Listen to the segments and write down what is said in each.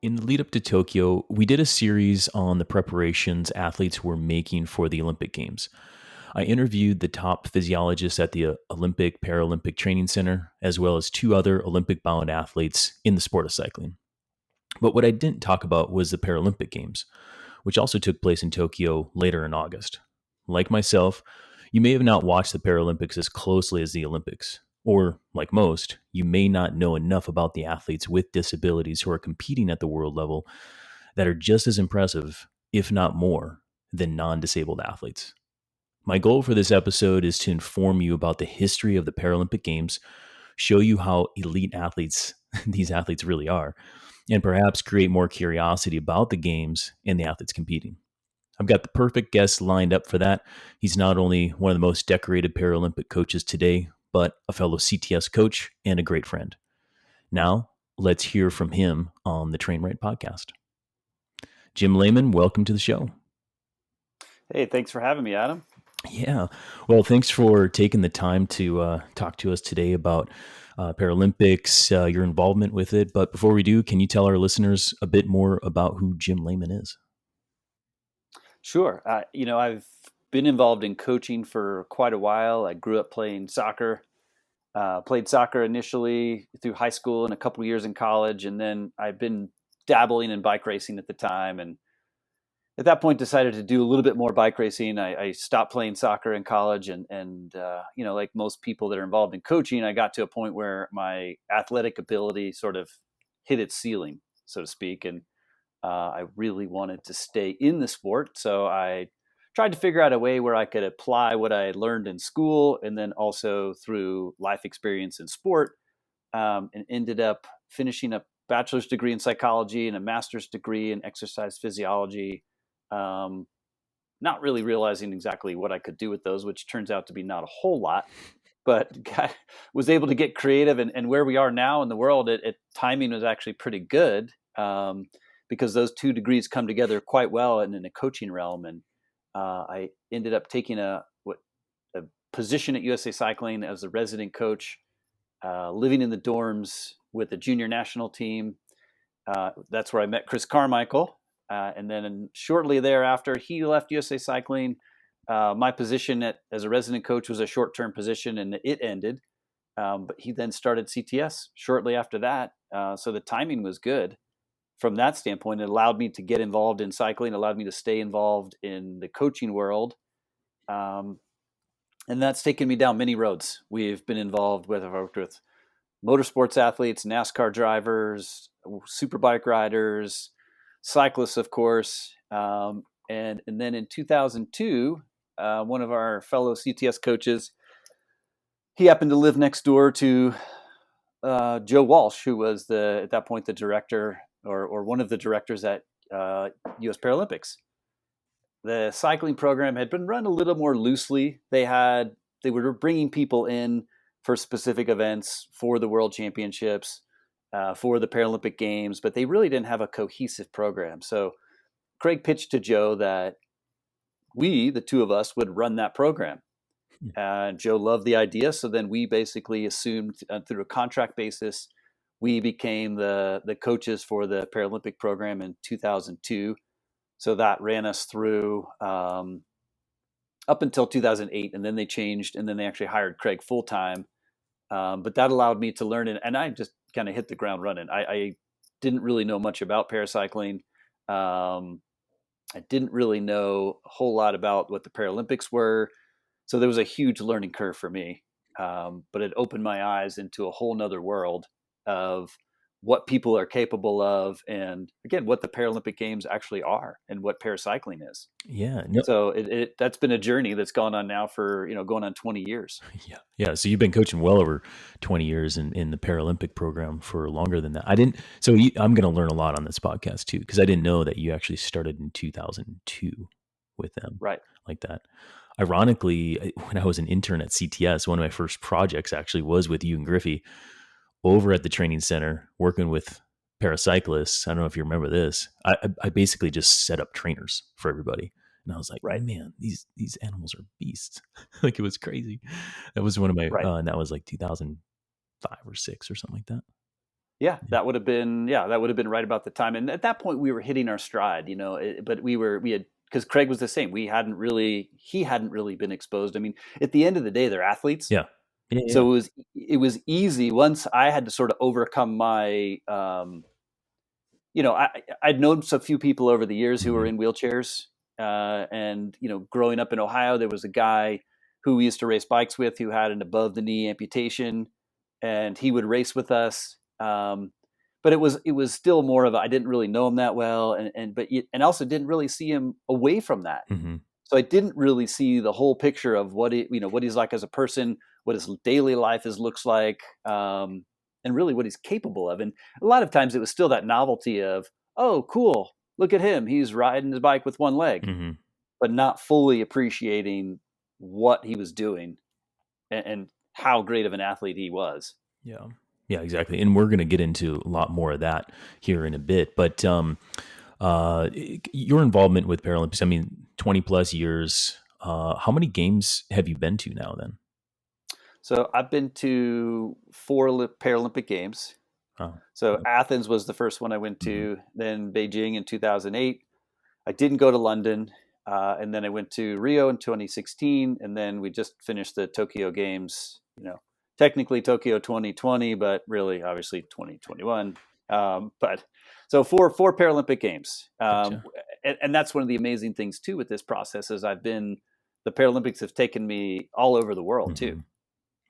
In the lead up to Tokyo, we did a series on the preparations athletes were making for the Olympic Games. I interviewed the top physiologists at the Olympic Paralympic Training Center, as well as two other Olympic bound athletes in the sport of cycling. But what I didn't talk about was the Paralympic Games, which also took place in Tokyo later in August. Like myself, you may have not watched the Paralympics as closely as the Olympics. Or, like most, you may not know enough about the athletes with disabilities who are competing at the world level that are just as impressive, if not more, than non disabled athletes. My goal for this episode is to inform you about the history of the Paralympic Games, show you how elite athletes these athletes really are, and perhaps create more curiosity about the games and the athletes competing. I've got the perfect guest lined up for that. He's not only one of the most decorated Paralympic coaches today, but a fellow CTS coach and a great friend. Now, let's hear from him on the Train Right podcast. Jim Lehman, welcome to the show. Hey, thanks for having me, Adam. Yeah. Well, thanks for taking the time to talk to us today about Paralympics, your involvement with it. But before we do, can you tell our listeners a bit more about who Jim Lehman is? Sure. I've been involved in coaching for quite a while. I grew up playing soccer, played soccer initially through high school and a couple of years in college. And then I've been dabbling in bike racing at the time. And at that point, decided to do a little bit more bike racing. I stopped playing soccer in college. And like most people that are involved in coaching, I got to a point where my athletic ability sort of hit its ceiling, so to speak. And I really wanted to stay in the sport. So I tried to figure out a way where I could apply what I had learned in school and then also through life experience in sport, and ended up finishing a bachelor's degree in psychology and a master's degree in exercise physiology. Not really realizing exactly what I could do with those, which turns out to be not a whole lot, but was able to get creative. And where we are now in the world, timing was actually pretty good. Because those two degrees come together quite well and in a coaching realm. And I ended up taking a position at USA Cycling as a resident coach, living in the dorms with the junior national team. That's where I met Chris Carmichael. And then shortly thereafter, he left USA Cycling. My position as a resident coach was a short-term position and it ended. But he then started CTS shortly after that. So the timing was good. From that standpoint, it allowed me to get involved in cycling, allowed me to stay involved in the coaching world. And that's taken me down many roads. We've been involved with, I've worked with motorsports athletes, NASCAR drivers, superbike riders, cyclists, of course. And then in 2002, one of our fellow CTS coaches, he happened to live next door to Joe Walsh, who was at that point the director or one of the directors at U.S. Paralympics. The cycling program had been run a little more loosely. They were bringing people in for specific events, for the World Championships, for the Paralympic Games, but they really didn't have a cohesive program. So Craig pitched to Joe that we, the two of us, would run that program. Joe loved the idea, so then we basically assumed through a contract basis, we became the coaches for the Paralympic program in 2002. So that ran us through up until 2008, and then they changed, and then they actually hired Craig full time. But that allowed me to learn, and I just kind of hit the ground running. I didn't really know much about paracycling. I didn't really know a whole lot about what the Paralympics were. So there was a huge learning curve for me. But it opened my eyes into a whole nother world of what people are capable of, and again, what the Paralympic Games actually are, and what paracycling is. Yeah. No. So that's been a journey that's gone on now for going on 20 years. Yeah. So you've been coaching well over 20 years in the Paralympic program for longer than that. I'm going to learn a lot on this podcast too, because I didn't know that you actually started in 2002 with them, right? Like that. Ironically, when I was an intern at CTS, one of my first projects actually was with you and Griffey over at the training center working with paracyclists. I don't know if you remember this. I basically just set up trainers for everybody. And I was like, right, man, these animals are beasts. Like, it was crazy. That was one of my, right. And that was like 2005 or 6 or something like that. Yeah, that would have been right about the time. And at that point, we were hitting our stride, but we had, because Craig was the same. He hadn't really been exposed. I mean, at the end of the day, they're athletes, Yeah. Yeah. Yeah. so it was easy once I had to sort of overcome my, I'd known a few people over the years who were Mhm. in wheelchairs, and growing up in Ohio, there was a guy who we used to race bikes with who had an above the knee amputation, and he would race with us. But it was still more of I didn't really know him that well, and also didn't really see him away from that. Mhm. So I didn't really see the whole picture of what he's like as a person, what his daily life looks like, and really what he's capable of. And a lot of times it was still that novelty of, oh, cool, look at him, he's riding his bike with one leg, Mhm. but not fully appreciating what he was doing, and how great of an athlete he was. Yeah. Yeah, exactly. And we're going to get into a lot more of that here in a bit. But your involvement with Paralympics, I mean, 20 plus years. How many games have you been to now then? So I've been to four Paralympic Games. Oh, So Athens was the first one I went mhm. to, then Beijing in 2008. I didn't go to London, and then I went to Rio in 2016, and then we just finished the Tokyo Games. Technically Tokyo 2020, but really, obviously 2021. But so four Paralympic Games, Gotcha. and that's one of the amazing things too with this process is the Paralympics have taken me all over the world too. Hmm.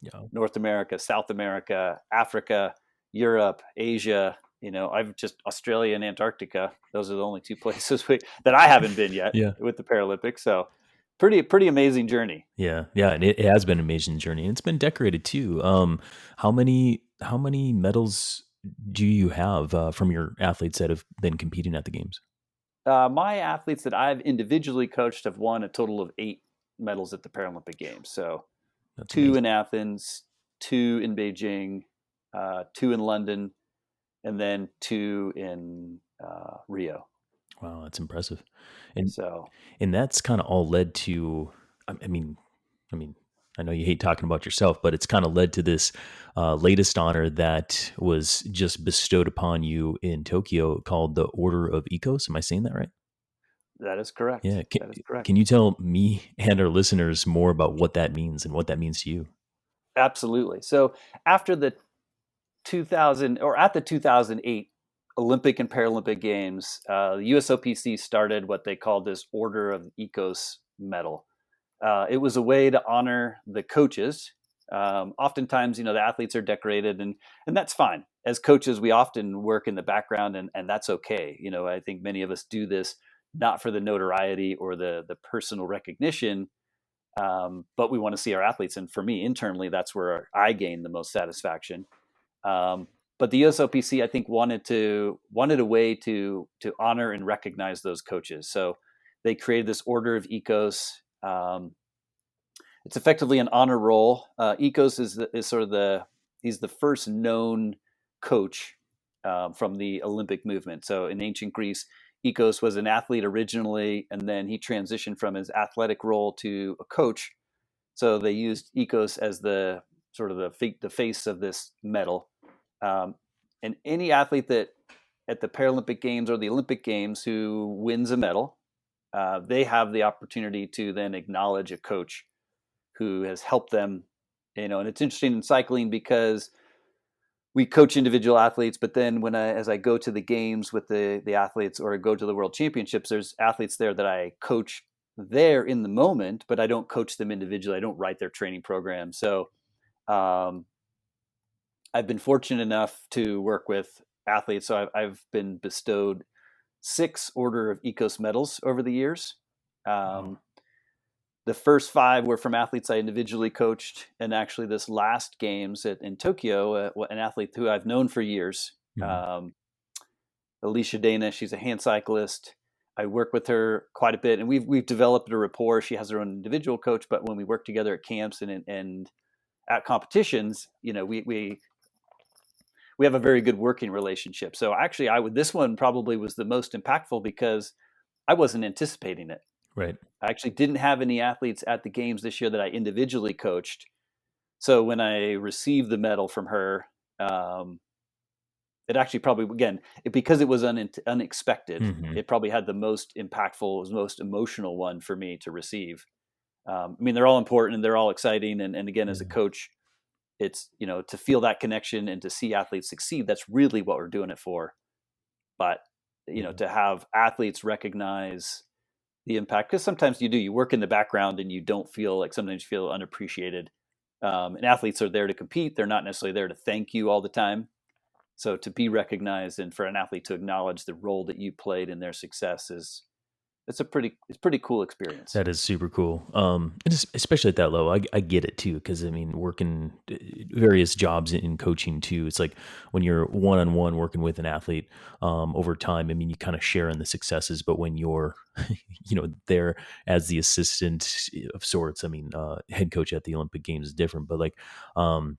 Yeah. North America, South America, Africa, Europe, Asia. I've just Australia and Antarctica. Those are the only two places that I haven't been yet Yeah. with the Paralympics. So pretty amazing journey. Yeah. Yeah. And it has been an amazing journey, and it's been decorated too. How many medals do you have from your athletes that have been competing at the games? My athletes that I've individually coached have won a total of 8 medals at the Paralympic Games. So That's two amazing. in Athens, two in Beijing, two in London, and then two in Rio. Wow, that's impressive. And So and that's kind of all led to. I mean, I mean, I know you hate talking about yourself, but it's kind of led to this latest honor that was just bestowed upon you in Tokyo, called the Order of Ecos. Am I saying that right? that is correct. Yeah. Can, That is correct. can you tell me and our listeners more about what that means and what that means to you? Absolutely. So after the 2000 or at the 2008 Olympic and Paralympic Games, the USOPC started what they called this Order of Ecos medal. It was a way to honor the coaches. Oftentimes, the athletes are decorated, and that's fine. As coaches, we often work in the background, and that's okay. I think many of us do this not for the notoriety or the personal recognition, but we want to see our athletes. And for me, internally, that's where I gain the most satisfaction. Um, but the USOPC, I think, wanted a way to honor and recognize those coaches. So they created this Order of Ecos. It's effectively an honor roll. Ecos is sort of he's the first known coach from the Olympic movement. So in ancient Greece, Ecos was an athlete originally, and then he transitioned from his athletic role to a coach. So they used Ecos as the sort of the face of this medal. Um, and any athlete that at the Paralympic Games or the Olympic Games who wins a medal, they have the opportunity to then acknowledge a coach who has helped them. And it's interesting in cycling because we coach individual athletes, but then as I go to the games with the athletes or go to the World Championships, there's athletes there that I coach there in the moment, but I don't coach them individually. I don't write their training program. So um, I've been fortunate enough to work with athletes. So I've been bestowed 6 Order of Ecos medals over the years. Wow. Um, the first 5 were from athletes I individually coached, and actually, this last games in Tokyo, an athlete who I've known for years, Mhm. um, Alicia Dana. She's a hand cyclist. I work with her quite a bit, and we've developed a rapport. She has her own individual coach, but when we work together at camps and at competitions, we have a very good working relationship. So actually, this one probably was the most impactful because I wasn't anticipating it. Right. I actually didn't have any athletes at the games this year that I individually coached. So when I received the medal from her, um, it actually probably, again, because it was unexpected, Hmm. it probably had the most impactful, was most emotional one for me to receive. I mean, they're all important and they're all exciting. And again, as a Yeah. coach, it's, to feel that connection and to see athletes succeed, that's really what we're doing it for. But, Yeah. to have athletes recognize the impact, because sometimes you work in the background and you don't feel like, sometimes you feel unappreciated. And athletes are there to compete. They're not necessarily there to thank you all the time. So to be recognized and for an athlete to acknowledge the role that you played in their success it's pretty cool experience. That is super cool. And especially at that level, I get it too. Because I mean, working various jobs in coaching too, it's like when you're one on one working with an athlete over time. I mean, you kind of share in the successes, but when you're, there as the assistant of sorts, I mean, head coach at the Olympic Games is different. But like, um,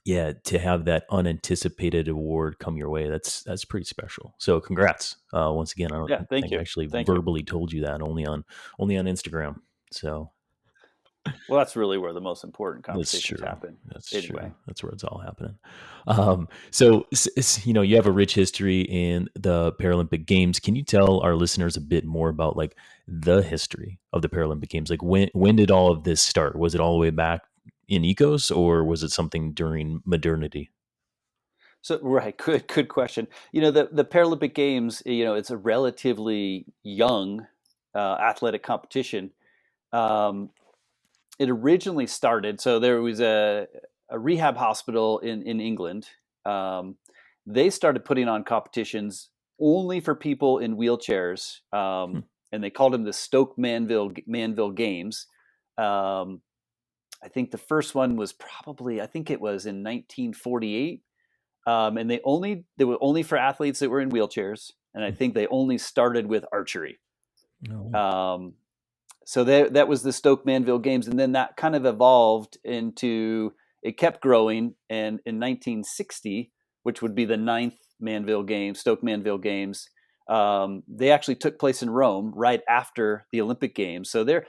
yeah, to have that unanticipated award come your way, that's pretty special. So congrats. Once again, I don't Yeah, thank think I you. actually Thank you. verbally told you that, only on Instagram. So Well, that's really where the most important that's conversations true. happen That's true. anyway. That's where it's all happening. So you have a rich history in the Paralympic Games. Can you tell our listeners a bit more about like the history of the Paralympic Games? Like when did all of this start? Was it all the way back in ecos, or was it something during modernity? So, right, good question. The Paralympic Games, it's a relatively young athletic competition. Um, it originally started, so there was a rehab hospital in England. Um, they started putting on competitions only for people in wheelchairs, Hmm. and they called them the Stoke Manville Games. Um, I think the first one was probably, I think it was in 1948, and they were only for athletes that were in wheelchairs, and I think they only started with archery. No. Um, so that was the Stoke Manville Games, and then that kind of evolved into, it kept growing, and in 1960, which would be the ninth Manville Games, Stoke Manville Games, they actually took place in Rome right after the Olympic Games. So they're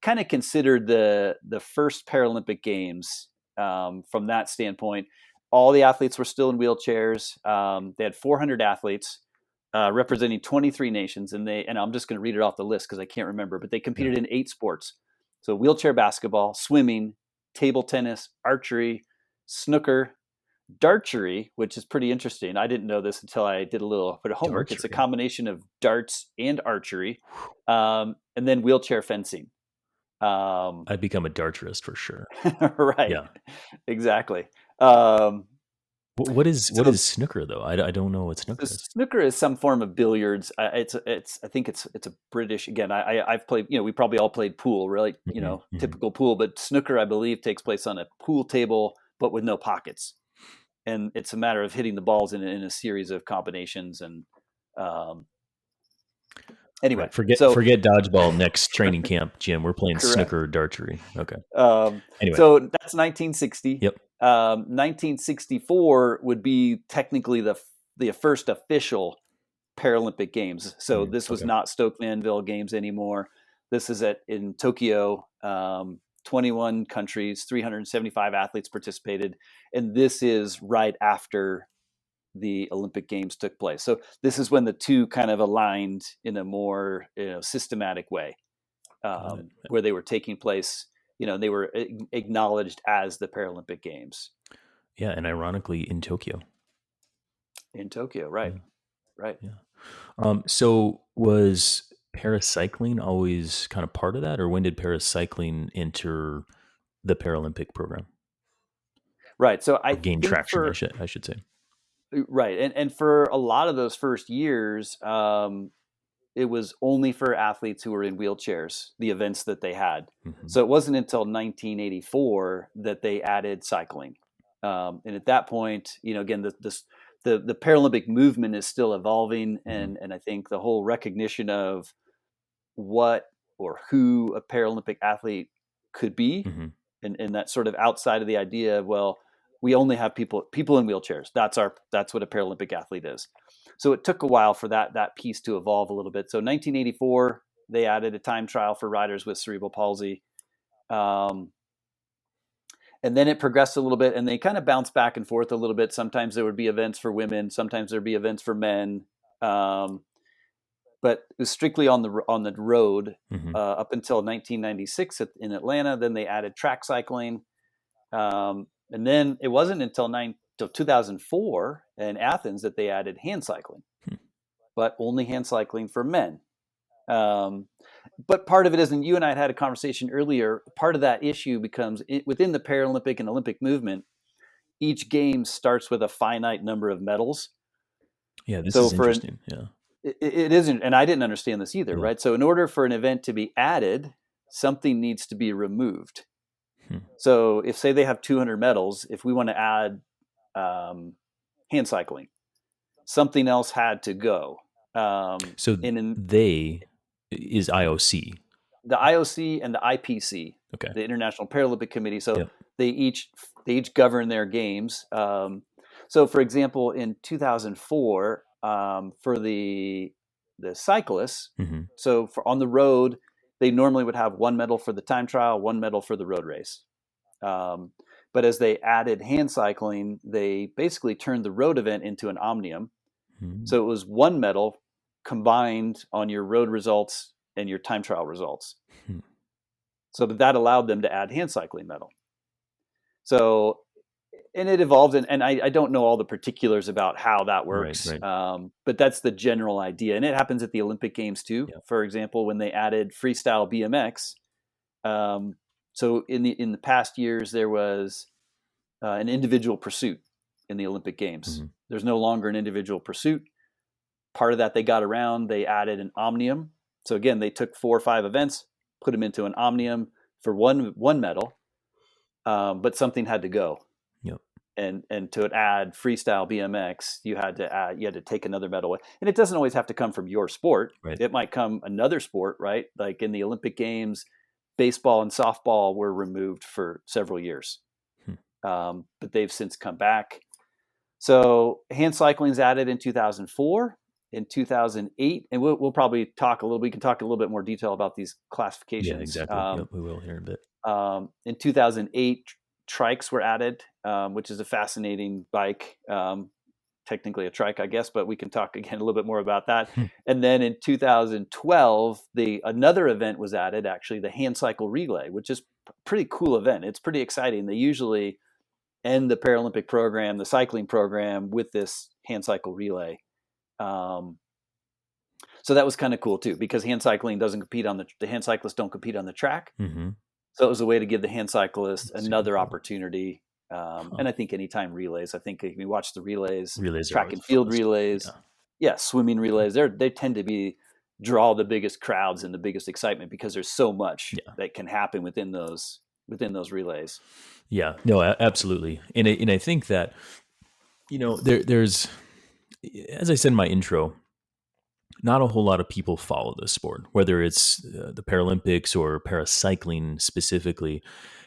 kind of considered the first Paralympic Games from that standpoint. All the athletes were still in wheelchairs. They had 400 athletes representing 23 nations, and I'm just going to read it off the list because I can't remember, but they Yeah. competed in 8 sports. So wheelchair basketball, swimming, table tennis, archery, snooker, darchery, which is pretty interesting. I didn't know this until I did a little bit of homework. It's a Darchery. combination of darts and archery, and then wheelchair fencing. Um, I'd become a darterist for sure. right, Yeah. exactly. Um, What is so snooker though? I don't know what So snooker is. snooker is some form of billiards. It's I think it's a British. Again, I've played. We probably all played pool, really. Hmm. Hmm. Typical pool. But snooker, I believe, takes place on a pool table, but with no pockets, and it's a matter of hitting the balls in a series of combinations. And um, anyway, Right. Forget so forget dodgeball next training camp, Jim. We're playing correct. snooker or darchery. Okay. Um, Anyway. so that's 1960. Yep. 1964 would be technically the first official Paralympic Games. So Mm, this was okay. not Stoke Manville Games anymore. This is in Tokyo. 21 countries, 375 athletes participated, and this is right after the Olympic Games took place. So this is when the two kind of aligned in a more systematic way, Got it. where they were taking place. They were acknowledged as the Paralympic Games Yeah, and ironically in Tokyo. in Tokyo. Right, Yeah. right. Yeah. So was paracycling always kind of part of that, or when did paracycling enter the Paralympic program Right. So or I gain think traction? I for should I should say. right, and for a lot of those first years, it was only for athletes who were in wheelchairs, the events that they had. Hmm. So it wasn't until 1984 that they added cycling. And at that point, again, the Paralympic movement is still evolving, Hmm. and I think the whole recognition of what or who a Paralympic athlete could be, Hmm. and that's sort of outside of the idea of, well, we only have people in wheelchairs. That's what a Paralympic athlete is. So it took a while for that piece to evolve a little bit. So 1984, they added a time trial for riders with cerebral palsy. Um, And then it progressed a little bit, and they kind of bounced back and forth a little bit. Sometimes there would be events for women, sometimes there'd be events for men. But it was strictly on the road up until 1996 in Atlanta. Then they added track cycling, and then it wasn't until 2004 in Athens that they added hand cycling, but only hand cycling for men. But part of it is, and you and I had a conversation earlier, part of that issue becomes within the Paralympic and Olympic movement, each game starts with a finite number of medals. Yeah, this is interesting. Yeah. It isn't, and I didn't understand this either, right? So in order for an event to be added, something needs to be removed. So if, say, they have 200 medals, if we want to add hand cycling, something else had to go. So they is IOC. The IOC and the IPC, okay, the International Paralympic Committee. So they each govern their games. So, for example, in 2004, for the cyclists, so on the road, they normally would have one medal for the time trial, one medal for the road race. But as they added hand cycling, they basically turned the road event into an omnium. So it was one medal combined on your road results and your time trial results. So that allowed them to add hand cycling medal. So, and it evolved, and I don't know all the particulars about how that works, right. But that's the general idea. And it happens at the Olympic Games too. For example, when they added freestyle BMX. So in the past years, there was an individual pursuit in the Olympic Games. There's no longer an individual pursuit. Part of that they got around, they added an omnium. So again, they took 4 or 5 events, put them into an omnium for one medal, but something had to go. And to add freestyle BMX, you had to take another medal. And it doesn't always have to come from your sport. Right. It might come another sport, right? Like in the Olympic Games, baseball and softball were removed for several years, but they've since come back. So hand cycling is added in 2004. In 2008, and we'll probably talk a little. We can talk a little bit more detail about these classifications. Yeah, exactly. We will here in a bit. In 2008, trikes were added, which is a fascinating bike. Technically a trike, I guess, but we can talk again a little bit more about that. And then in 2012, another event was added. Actually, the hand cycle relay, which is a pretty cool event. It's pretty exciting. They usually end the Paralympic program, the cycling program, with this hand cycle relay. So that was kind of cool too, because hand cycling doesn't compete on the hand cyclists don't compete on the track. So it was a way to give the hand cyclists another opportunity. And I think anytime relays, I think if you watch the relays track and field relays, swimming relays, they tend to draw the biggest crowds and the biggest excitement because there's so much that can happen within those relays. Yeah, no, absolutely. And I think that, there's, as I said in my intro, not a whole lot of people follow this sport, whether it's the Paralympics or paracycling specifically.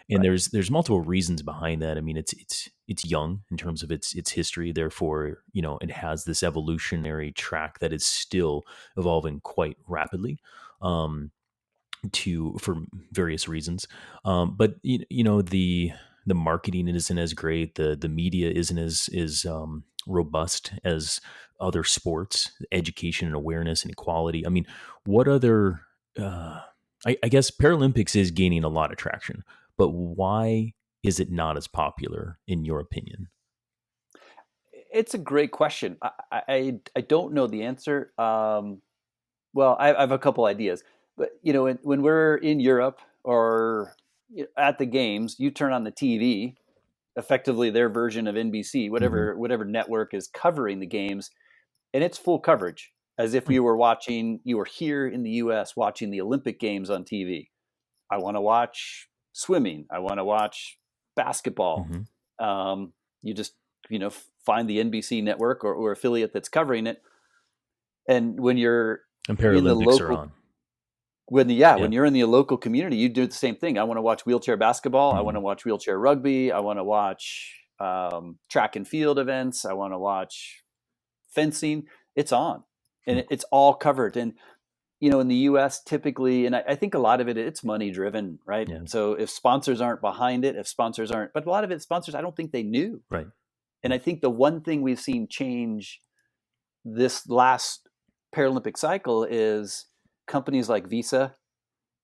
And there's multiple reasons behind that. I mean, it's young in terms of its history. Therefore, it has this evolutionary track that is still evolving quite rapidly. For various reasons. But the marketing isn't as great. The media isn't as robust as other sports, education and awareness and equality. I mean, what other, I guess Paralympics is gaining a lot of traction, but why is it not as popular in your opinion? It's a great question. I don't know the answer. Well, I have a couple ideas, but when we're in Europe or at the games, you turn on the TV, effectively their version of NBC, whatever network is covering the games, and it's full coverage, as if you were here in the U.S. watching the Olympic Games on TV. I want to watch swimming. I want to watch basketball. You just find the NBC network or affiliate that's covering it, and when you're Paralympics in the local, are on. when you're in the local community, you do the same thing. I want to watch wheelchair basketball. I want to watch wheelchair rugby. I want to watch track and field events. I want to watch fencing. It's on, and it's all covered. And in the US typically, and I think a lot of it's money driven, right? Yeah. So if sponsors aren't behind it, if sponsors aren't, but a lot of it sponsors, I don't think they knew. Right. And I think the one thing we've seen change this last Paralympic cycle is companies like Visa,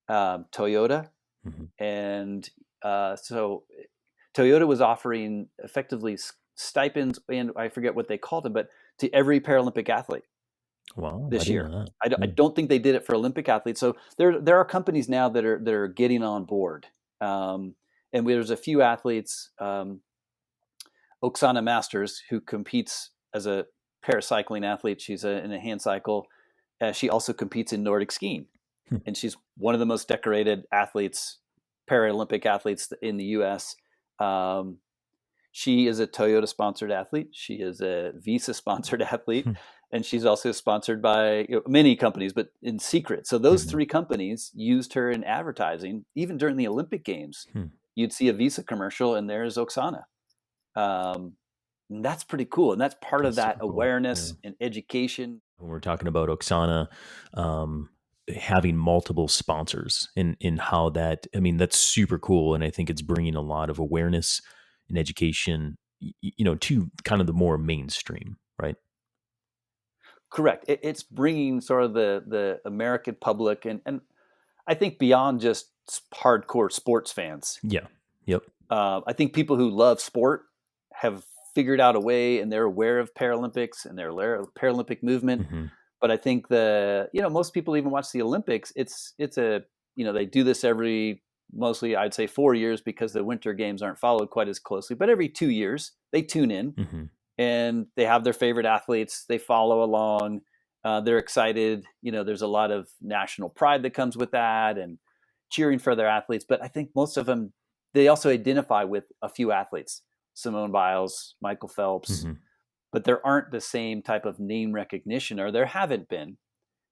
Toyota, Hmm. and so Toyota was offering effectively stipends, and I forget what they called them, but to every Paralympic athlete Wow, I this didn't year. know that. I Yeah. don't think they did it for Olympic athletes. So there are companies now that are getting on board, and there's a few athletes. Oksana Masters, who competes as a paracycling athlete, she's in a hand cycle. She also competes in Nordic skiing, Hmm. and she's one of the most decorated athletes, Paralympic athletes in the U.S. Um, she is a Toyota sponsored athlete. She is a Visa sponsored athlete. Hmm. And she's also sponsored by many companies, but in secret. So those Hmm. three companies used her in advertising. Even during the Olympic Games, Hmm. you'd see a Visa commercial, and there's Oksana. Um, and that's pretty cool. And that's part of That's that super cool. Yeah. awareness and education. When we're talking about Oksana, um, having multiple sponsors in how that, I mean, that's super cool. And I think it's bringing a lot of awareness and education, to kind of the more mainstream, right? Correct. It's bringing sort of the American public, and I think beyond just hardcore sports fans. Yeah. Yep. I think people who love sport have figured out a way, and they're aware of Paralympics and they're aware of Paralympic movement. Hmm. But I think most people even watch the Olympics. It's a they do this every, mostly I'd say 4 years, because the Winter Games aren't followed quite as closely. But every 2 years they tune in, Hmm. and they have their favorite athletes. They follow along. They're excited. There's a lot of national pride that comes with that, and cheering for their athletes. But I think most of them, they also identify with a few athletes: Simone Biles, Michael Phelps. Hmm. But there aren't the same type of name recognition, or there haven't been.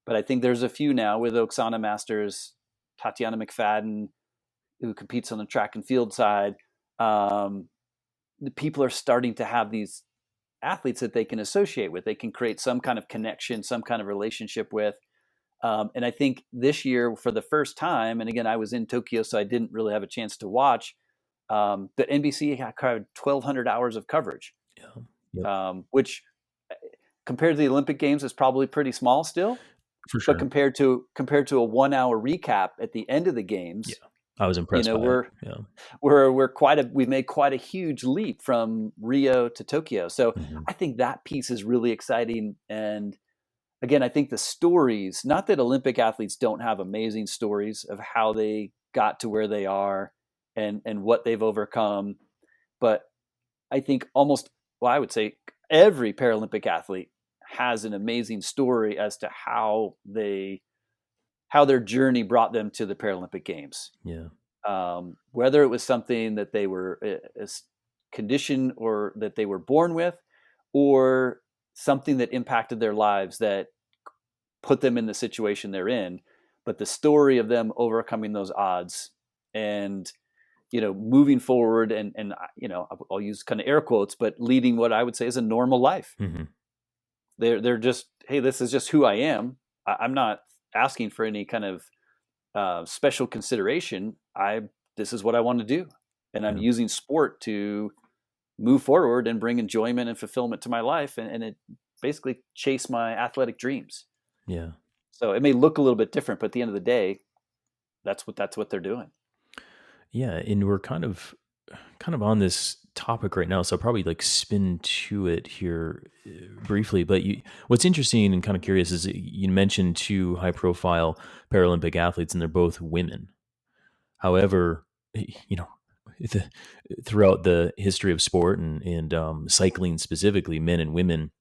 But I think there's a few now with Oksana Masters, Tatiana McFadden, who competes on the track and field side. Um, the people are starting to have these athletes that they can associate with. They can create some kind of connection, some kind of relationship with. And I think this year, for the first time, and again, I was in Tokyo, so I didn't really have a chance to watch. But NBC had covered 1,200 hours of coverage, Yeah. Yep. which compared to the Olympic Games is probably pretty small still. For But sure. compared to a 1 hour recap at the end of the Yeah. games, I was you impressed know, by it. we're Yeah. we've made quite a huge leap from Rio to Tokyo. So Hmm. I think that piece is really exciting. And again, I think the stories, not that Olympic athletes don't have amazing stories of how they got to where they are, and what they've overcome, but I think I would say every Paralympic athlete has an amazing story as to how their journey brought them to the Paralympic Games. Yeah. Whether it was something that they were a condition, or that they were born with, or something that impacted their lives that put them in the situation they're in, but the story of them overcoming those odds, and moving forward, and I'll use kind of air quotes, but leading what I would say is a normal life. Hmm. They're just, hey, this is just who I am. I'm not asking for any kind of special consideration. This is what I want to do, and I'm Yeah. using sport to move forward and bring enjoyment and fulfillment to my life, and it basically chase my athletic dreams. Yeah. So it may look a little bit different, but at the end of the day, that's what they're doing. Yeah. And we're kind of on this topic right now, so I'll probably like spin to it here briefly. But what's interesting and kind of curious is that you mentioned two high profile Paralympic athletes, and they're both women. However, you know, the, throughout the history of sport and cycling specifically, men and women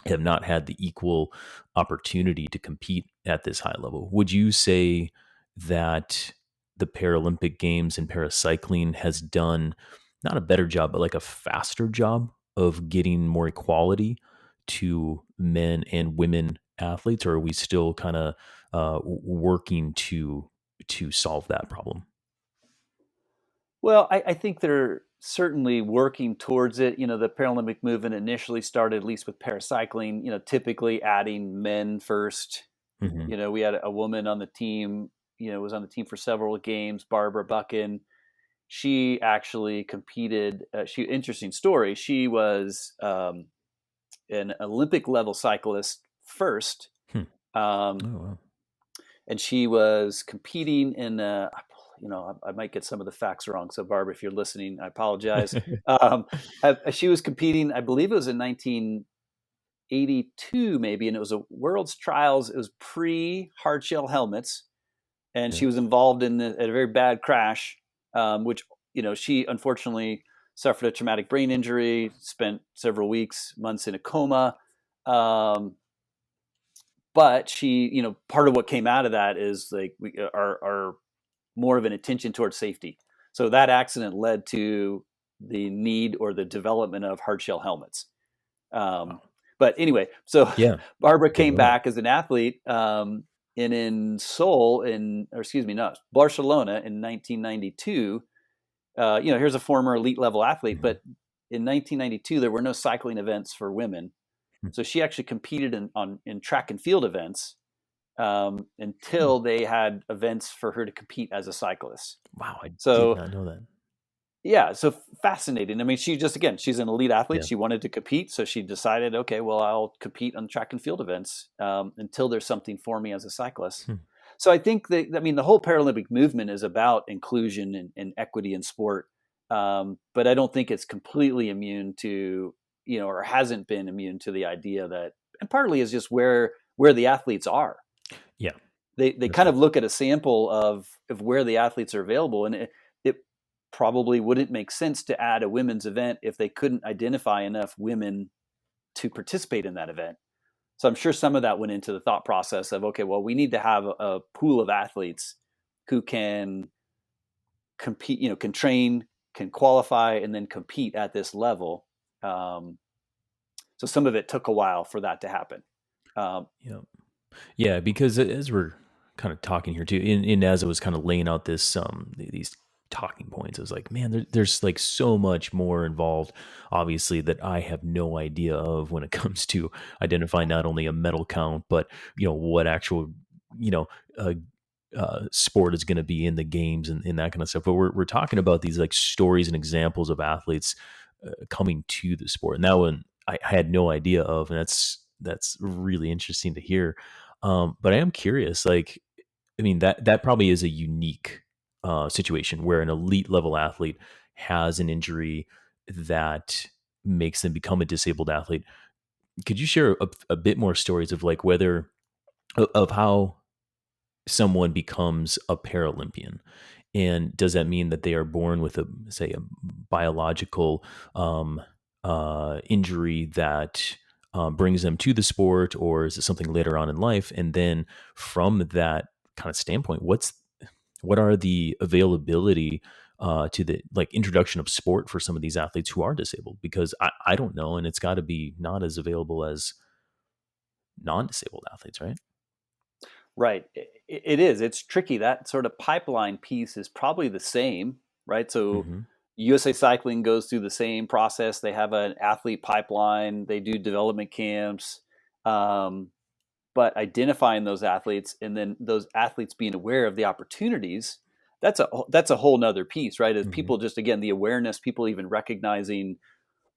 have not had the equal opportunity to compete at this high level. Would you say that the Paralympic Games and paracycling has done not a better job, but like a faster job of getting more equality to men and women athletes, or are we still kind of working to solve that problem? Well, I think they're certainly working towards it. The Paralympic movement initially started, at least with paracycling, typically adding men first, Hmm. We had a woman on the team, was on the team for several games, Barbara Buchan. She actually competed. Interesting story. She was an Olympic level cyclist first. Hmm. Um, Oh, wow. and she was competing in I might get some of the facts wrong, so Barbara, if you're listening, I apologize. She was competing, I believe it was in 1982 maybe, and it was a world's trials. It was pre hardshell helmets, and Yeah. she was involved in a very bad crash, which she unfortunately suffered a traumatic brain injury, spent several weeks, months in a coma. But she, part of what came out of that is like we are more of an attention towards safety. So that accident led to the need or the development of hard shell helmets. Um, Wow. but anyway, so Yeah. Barbara Didn't came know that. back as an athlete, and in Seoul, or excuse me, no, Barcelona in 1992. Here's a former elite level athlete, Hmm. but in 1992 there were no cycling events for women, so she actually competed in track and field events Hmm. until they had events for her to compete as a cyclist. Wow. I did So not know that. yeah, so fascinating. I mean, she's an elite athlete. Yeah. She wanted to compete, so she decided, okay, well, I'll compete on track and field events until there's something for me as a cyclist. Hmm. So I think the whole Paralympic movement is about inclusion and equity in sport, but I don't think it's completely immune to, or hasn't been immune to the idea that, and partly is just where the athletes are. Yeah. They That's kind of right. look at a sample of where the athletes are available, and it probably wouldn't make sense to add a women's event if they couldn't identify enough women to participate in that event. So I'm sure some of that went into the thought process of, okay, well, we need to have a pool of athletes who can compete, can train, can qualify, and then compete at this level. Um, so some of it took a while for that to happen. Um, Yeah. Yeah, because as we're kind of talking here too, in as I was kind of laying out this these talking points, I was like, man, there's like so much more involved, obviously, that I have no idea of when it comes to identifying not only a medal count, but what actual you know uh, sport is going to be in the games and that kind of stuff. But we're talking about these like stories and examples of athletes coming to the sport, and that one I had no idea of, and that's really interesting to hear. But I am curious, like, I mean, that probably is a unique situation where an elite level athlete has an injury that makes them become a disabled athlete. Could you share a bit more stories of like whether of how someone becomes a Paralympian? And does that mean that they are born with a, say, a biological um, injury that brings them to the sport, or is it something later on in life? And then from that kind of standpoint, what are the availability to the like introduction of sport for some of these athletes who are disabled? Because I don't know, and it's got to be not as available as non-disabled athletes, right? Right. It is. It's tricky. That sort of pipeline piece is probably the same, right? So Hmm. USA Cycling goes through the same process. They have an athlete pipeline. They do development camps, um, but identifying those athletes and then those athletes being aware of the opportunities. That's a whole nother piece, right? Is Hmm. people just again the awareness, people even recognizing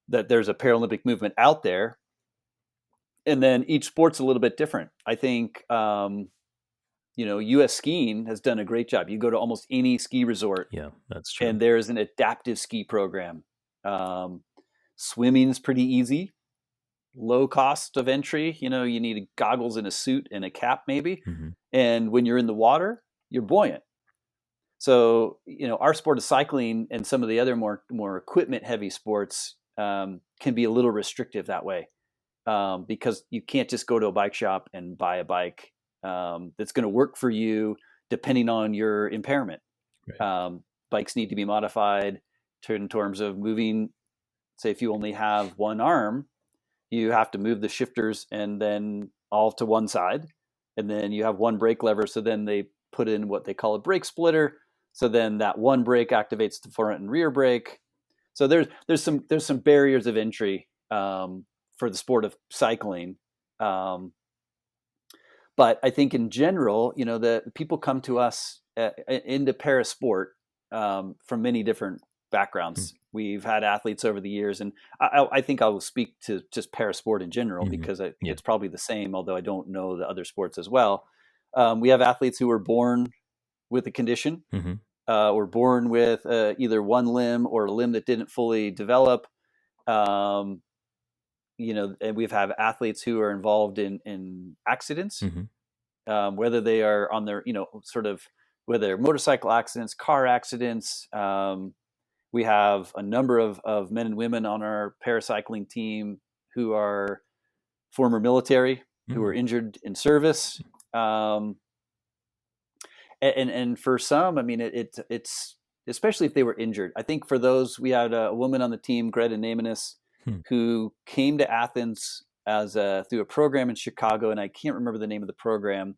that there's a Paralympic movement out there, and then each sport's a little bit different. I think U.S. skiing has done a great job. You go to almost any ski resort, Yeah, that's true. and there's an adaptive ski program. Um, Swimming's pretty easy, low cost of entry. You need goggles and a suit and a cap, maybe. Hmm. And when you're in the water, you're buoyant. So, our sport of cycling and some of the other more equipment heavy sports can be a little restrictive that way, because you can't just go to a bike shop and buy a bike that's going to work for you depending on your impairment. Right. Um, Bikes need to be modified in terms of moving. Say, if you only have one arm, you have to move the shifters and then all to one side, and then you have one brake lever. So then they put in what they call a brake splitter. So then that one brake activates the front and rear brake. So there's some barriers of entry for the sport of cycling. Um, But I think in general, the people come to us into parasport from many different Hmm. backgrounds. We've had athletes over the years, and I think I will speak to just parasport in general Hmm. because I think Yeah. it's probably the same, although I don't know the other sports as well. We have athletes who were born with a condition, Hmm. or born with either one limb or a limb that didn't fully develop. Um, and we've had athletes who are involved in accidents, Hmm. whether they are on their, sort of, whether they're motorcycle accidents, car accidents. We have a number of men and women on our paracycling team who are former military, who Hmm. are injured in service. Um, and for some, I mean, it's especially if they were injured. I think for those, we had a woman on the team, Greta Namanis, Hmm. who came to Athens through a program in Chicago, and I can't remember the name of the program.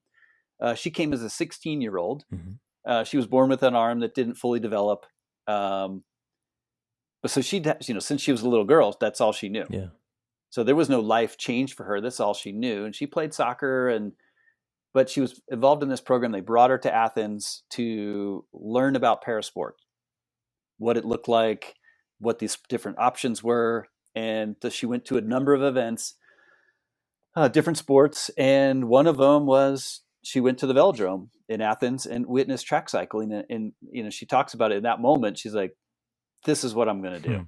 She came as a 16-year-old. Hmm. She was born with an arm that didn't fully develop. Um, but so since she was a little girl, that's all she knew. Yeah. So there was no life change for her. That's all she knew. And she played soccer, but she was involved in this program. They brought her to Athens to learn about parasport, what it looked like, what these different options were. And so she went to a number of events, different sports. And one of them was she went to the velodrome in Athens and witnessed track cycling. And she talks about it in that moment. She's like, this is what I'm going to do. Hmm.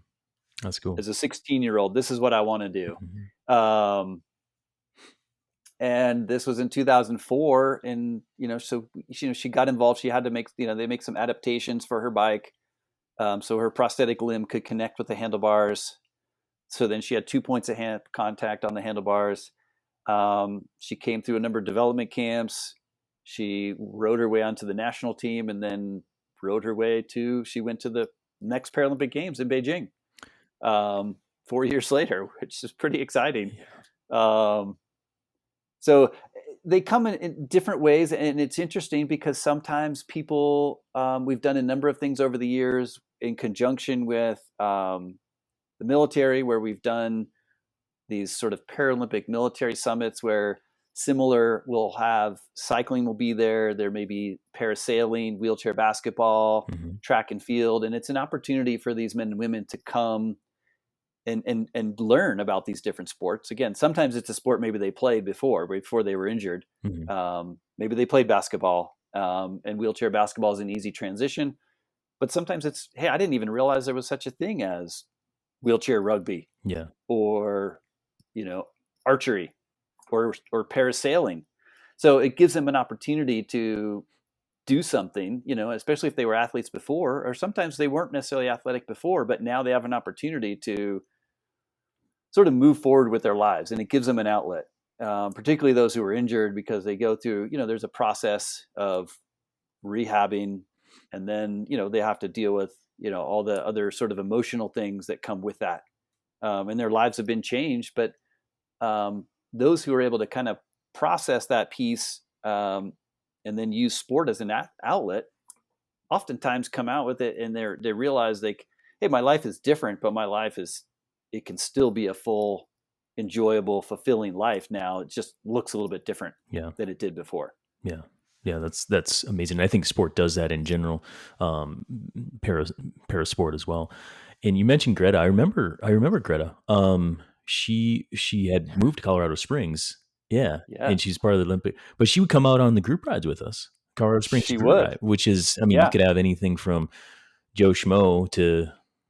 That's cool. As a 16-year-old, this is what I want to do. Hmm. Um, and this was in 2004. And, so, she got involved. She had to make, they make some adaptations for her bike. So her prosthetic limb could connect with the handlebars. So then she had 2 points of hand contact on the handlebars. She came through a number of development camps. She rode her way onto the national team, and then she went to the next Paralympic Games in Beijing, 4 years later, which is pretty exciting. Yeah. Um, so they come in different ways, and it's interesting because sometimes people, we've done a number of things over the years in conjunction with the military, where we've done these sort of Paralympic military summits where similar, we'll have cycling will be there. There may be parasailing, wheelchair basketball, Hmm. track and field. And it's an opportunity for these men and women to come and learn about these different sports. Again, sometimes it's a sport maybe they played before they were injured. Hmm. Maybe they played basketball, and wheelchair basketball is an easy transition. But sometimes it's, hey, I didn't even realize there was such a thing as wheelchair rugby, Yeah. or archery, or parasailing. So it gives them an opportunity to do something, especially if they were athletes before, or sometimes they weren't necessarily athletic before, but now they have an opportunity to sort of move forward with their lives, and it gives them an outlet. Particularly those who are injured, because they go through, there's a process of rehabbing, and then they have to deal with all the other sort of emotional things that come with that, and their lives have been changed. But those who are able to kind of process that piece, and then use sport as an outlet, oftentimes come out with it, and they realize, like, hey, my life is different, but it can still be a full, enjoyable, fulfilling life now. It just looks a little bit different Yeah. than it did before. Yeah. Yeah, that's amazing. I think sport does that in general, um, para sport as well. And you mentioned Greta. I remember Greta. She had moved to Colorado Springs. Yeah, Yeah, and she's part of the Olympic. But she would come out on the group rides with us. Colorado Springs she group would. ride, which is, I mean, you Yeah, could have anything from Joe Schmo to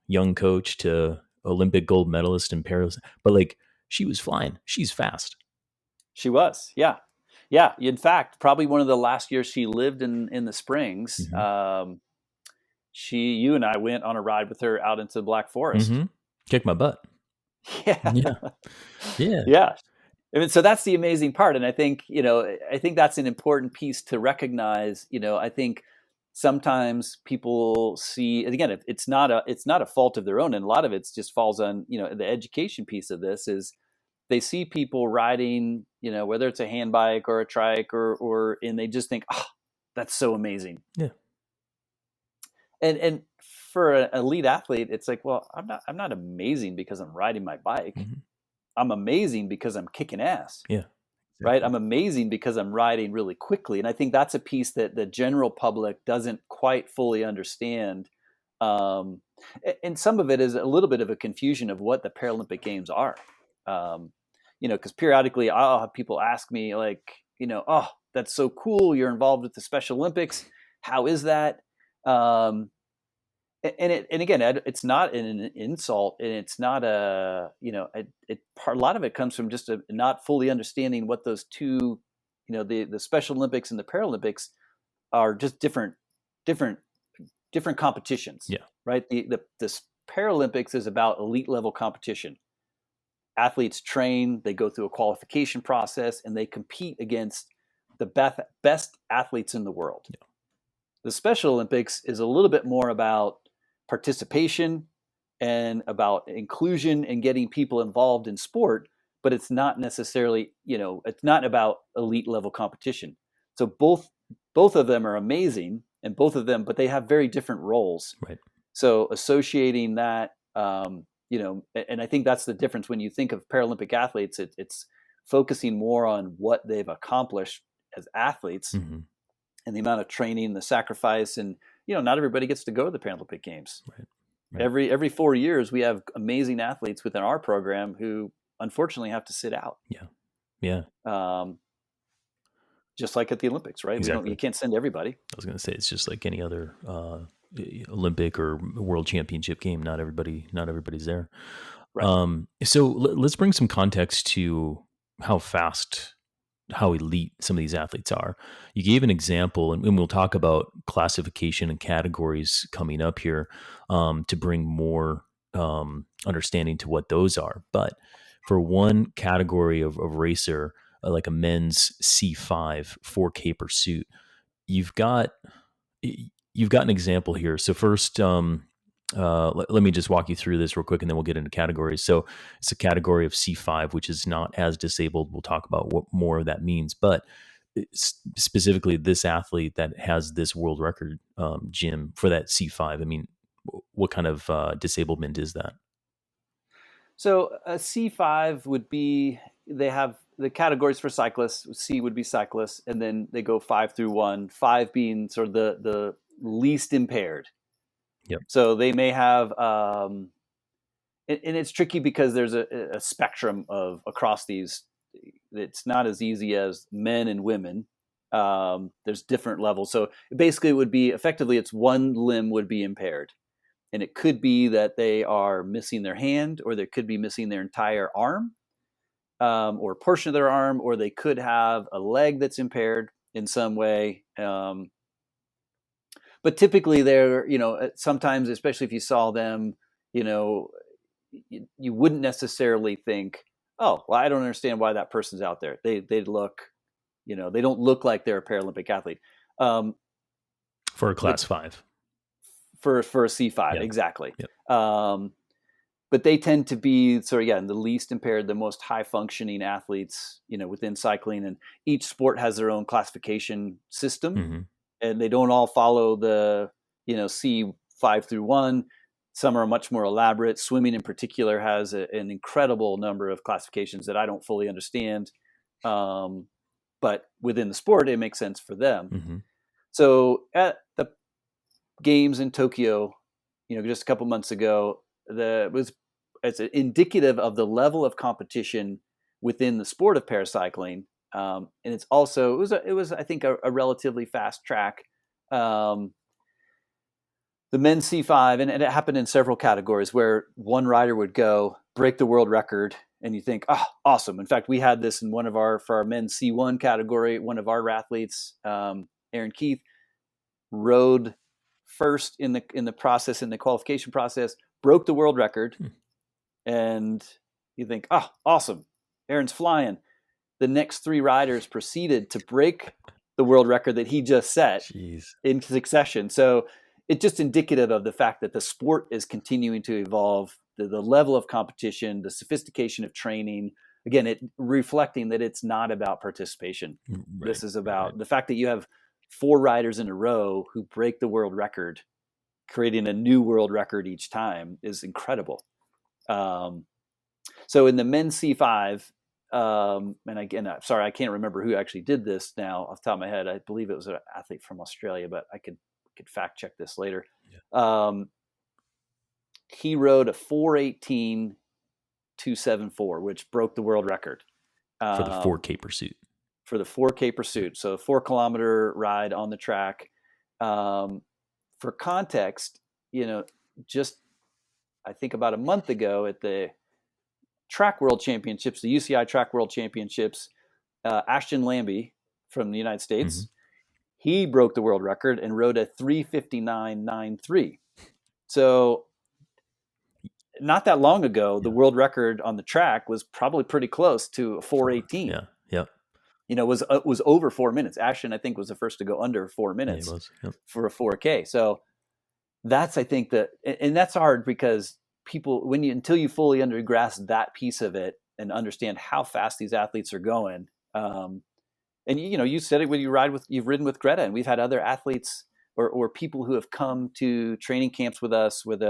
young coach to Olympic gold medalist in Paris. But like, she was flying. She's fast. she was. Yeah, yeah. In fact, probably one of the last years she lived in the Springs, Hmm. you and I went on a ride with her out into the Black Forest. Hmm. Kick my butt. Yeah, Yeah. Yeah. yeah. I mean, so that's the amazing part, and I think that's an important piece to recognize. I think sometimes people see, and again, it's not a fault of their own, and a lot of it just falls on the education piece of this is they see people riding, whether it's a hand bike or a trike, and they just think, oh, that's so amazing. Yeah. And for an elite athlete, it's like, well, I'm not amazing because I'm riding my bike. Hmm. I'm amazing because I'm kicking ass. Yeah. right? exactly. I'm amazing because I'm riding really quickly. And I think that's a piece that the general public doesn't quite fully understand. Um, and some of it is a little bit of a confusion of what the Paralympic Games are. Um, because periodically I'll have people ask me, like, oh, that's so cool. You're involved with the Special Olympics. How is that? Um, and again, it's not an insult, and it's not a lot of it comes from just not fully understanding what those two, the Special Olympics and the Paralympics are just different different competitions, Yeah. right? The Paralympics is about elite level competition. Athletes train, they go through a qualification process, and they compete against the best athletes in the world. Yeah. The Special Olympics is a little bit more about participation and about inclusion and getting people involved in sport, but it's not necessarily, it's not about elite level competition. So both of them are amazing, and both of them, but they have very different roles. Right. So associating that, and I think that's the difference when you think of Paralympic athletes. It's focusing more on what they've accomplished as athletes Hmm. and the amount of training, the sacrifice, and not everybody gets to go to the Paralympic Games. Right. Right. Every 4 years, we have amazing athletes within our program who unfortunately have to sit out. Yeah. Yeah. Um, just like at the Olympics, right? You Exactly. can't send everybody. I was going to say it's just like any other Olympic or World Championship game. Not everybody's there. Right. So let's bring some context to how fast, how elite some of these athletes are. You gave an example, and we'll talk about classification and categories coming up here to bring more understanding to what those are. But for one category of racer, like a men's C5 4K pursuit, you've got you've got an example here. So first, let me just walk you through this real quick, and then we'll get into categories. So it's a category of C5, which is not as disabled. We'll talk about what more of that means, but specifically this athlete that has this world record, Jim, for that C5. I mean, what kind of disablement is that? So a C5 would be, they have the categories for cyclists. C would be cyclists, and then they go 5 through 1. 5 being sort of the least impaired. Yep. So they may have, and it's tricky because there's a spectrum of across these. It's not as easy as men and women. There's different levels. So basically, it would be effectively, it's one limb would be impaired, and it could be that they are missing their hand, or they could be missing their entire arm, or a portion of their arm, or they could have a leg that's impaired in some way. But typically, they're, sometimes, especially if you saw them, you know, you wouldn't necessarily think, oh, well, I don't understand why that person's out there. They look, they don't look like they're a Paralympic athlete. Um, For a but class 5. for a C5, Yeah. exactly. Yep. But they tend to be sort of, again, the least impaired, the most high functioning athletes, within cycling. And each sport has their own classification system, Hmm. and they don't all follow the, C5 through 1. Some are much more elaborate. Swimming in particular has an incredible number of classifications that I don't fully understand. But within the sport, it makes sense for them. Hmm. So at the games in Tokyo, just a couple months ago, it's indicative of the level of competition within the sport of paracycling, and it's also it was I think a relatively fast track. The men's C5, and it happened in several categories where one rider would go break the world record, and you think, oh, awesome. In fact, we had this in for our men's C1 category. One of our athletes, Aaron Keith, rode first in the process, in the qualification process, broke the world record, and you think, oh, awesome, Aaron's flying. The next 3 riders proceeded to break the world record that he just set Jeez. in succession. So it's just indicative of the fact that the sport is continuing to evolve, the level of competition, the sophistication of training. Again, it reflecting that it's not about participation. Right. This is Right. about the fact that you have 4 riders in a row who break the world record, creating a new world record each time is incredible. So in the men's C5, and again, I'm sorry, I can't remember who actually did this now off the top of my head. I believe it was an athlete from Australia, but I could fact check this later. Yeah. He rode a 4:18.274, which broke the world record For the 4K pursuit. For the 4K pursuit, so a 4 kilometer ride on the track. For context, just I think about a month ago at the Track World Championships, the UCI Track World Championships, Ashton Lambie from the United States, he broke the world record and rode a 3:59.93. So not that long ago, the world record on the track was probably pretty close to a 4:18. Yeah. Yep. Was over 4 minutes. Ashton, I think, was the first to go under 4 minutes for a 4K. So that's, I think, and that's hard because people, until you fully grasp that piece of it and understand how fast these athletes are going. And you said it when you've ridden with Greta, and we've had other athletes or people who have come to training camps with us with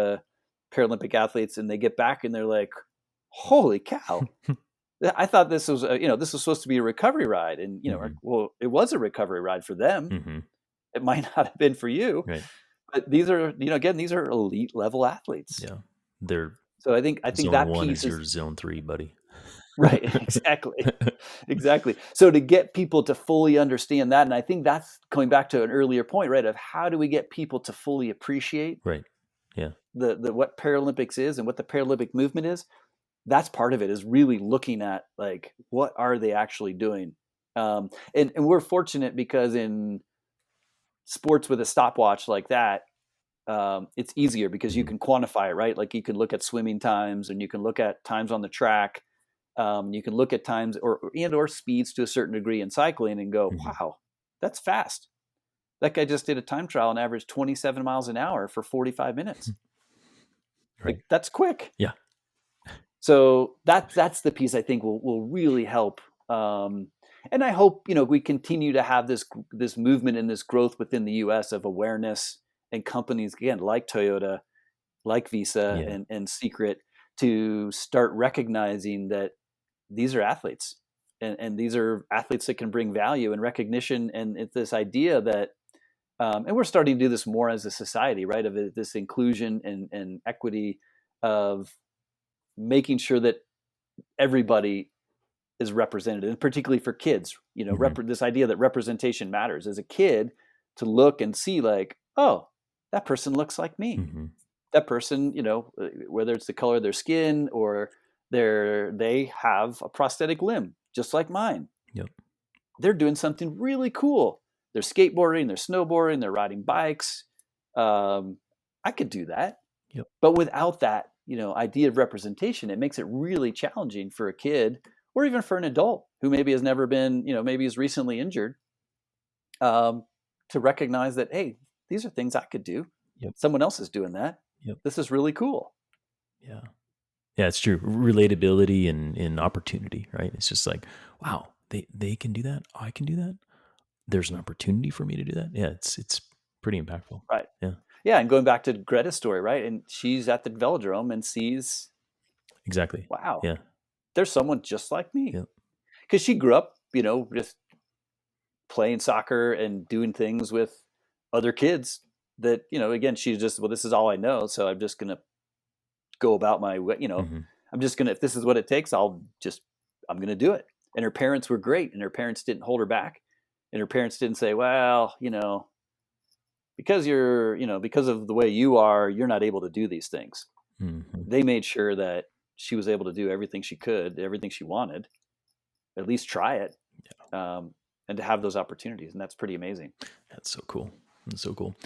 Paralympic athletes, and they get back and they're like, holy cow. I thought this was this was supposed to be a recovery ride, and well, it was a recovery ride for them. It might not have been for you, right? But these are these are elite level athletes. Yeah, they're so I think zone that 1 piece is your zone 3, buddy. Right, exactly. So to get people to fully understand that, and I think that's going back to an earlier point, right? Of how do we get people to fully appreciate, right? Yeah, the what Paralympics is and what the Paralympic movement is. That's part of it, is really looking at like, what are they actually doing? And we're fortunate because in sports with a stopwatch like that, it's easier because you can quantify it, right? Like you can look at swimming times, and you can look at times on the track. You can look at times or speeds to a certain degree in cycling and go, wow, that's fast. That guy just did a time trial and averaged 27 miles an hour for 45 minutes. Right. Like, that's quick. Yeah. So that's the piece I think will really help. And I hope, we continue to have this movement and this growth within the US of awareness, and companies, again, like Toyota, like Visa, and Secret, to start recognizing that these are athletes, and these are athletes that can bring value and recognition. And it's this idea that, and we're starting to do this more as a society, right? Of this inclusion and equity of making sure that everybody is represented, and particularly for kids, this idea that representation matters. As a kid, to look and see like, oh, that person looks like me. That person, whether it's the color of their skin or they have a prosthetic limb just like mine. Yep. They're doing something really cool. They're skateboarding, they're snowboarding, they're riding bikes. I could do that. Yep. But without that, idea of representation, it makes it really challenging for a kid, or even for an adult who maybe has never been, maybe is recently injured, to recognize that, hey, these are things I could do. Yep. Someone else is doing that. Yep. This is really cool. Yeah. Yeah, it's true. Relatability and opportunity, right? It's just like, wow, they can do that. I can do that. There's an opportunity for me to do that. Yeah, it's pretty impactful. Right. Yeah. Yeah, and going back to Greta's story, right? And she's at the velodrome and sees, exactly. Wow. Yeah. There's someone just like me. Yep. Because she grew up, just playing soccer and doing things with other kids that, again, she's just, well, this is all I know. So I'm just going to go about my way, I'm just going to, if this is what it takes, I'm going to do it. And her parents were great, and her parents didn't hold her back. And her parents didn't say, well, because because of the way you are, you're not able to do these things. They made sure that she was able to do everything she could, everything she wanted, at least try it, and to have those opportunities. And that's pretty amazing. That's so cool. That's so cool.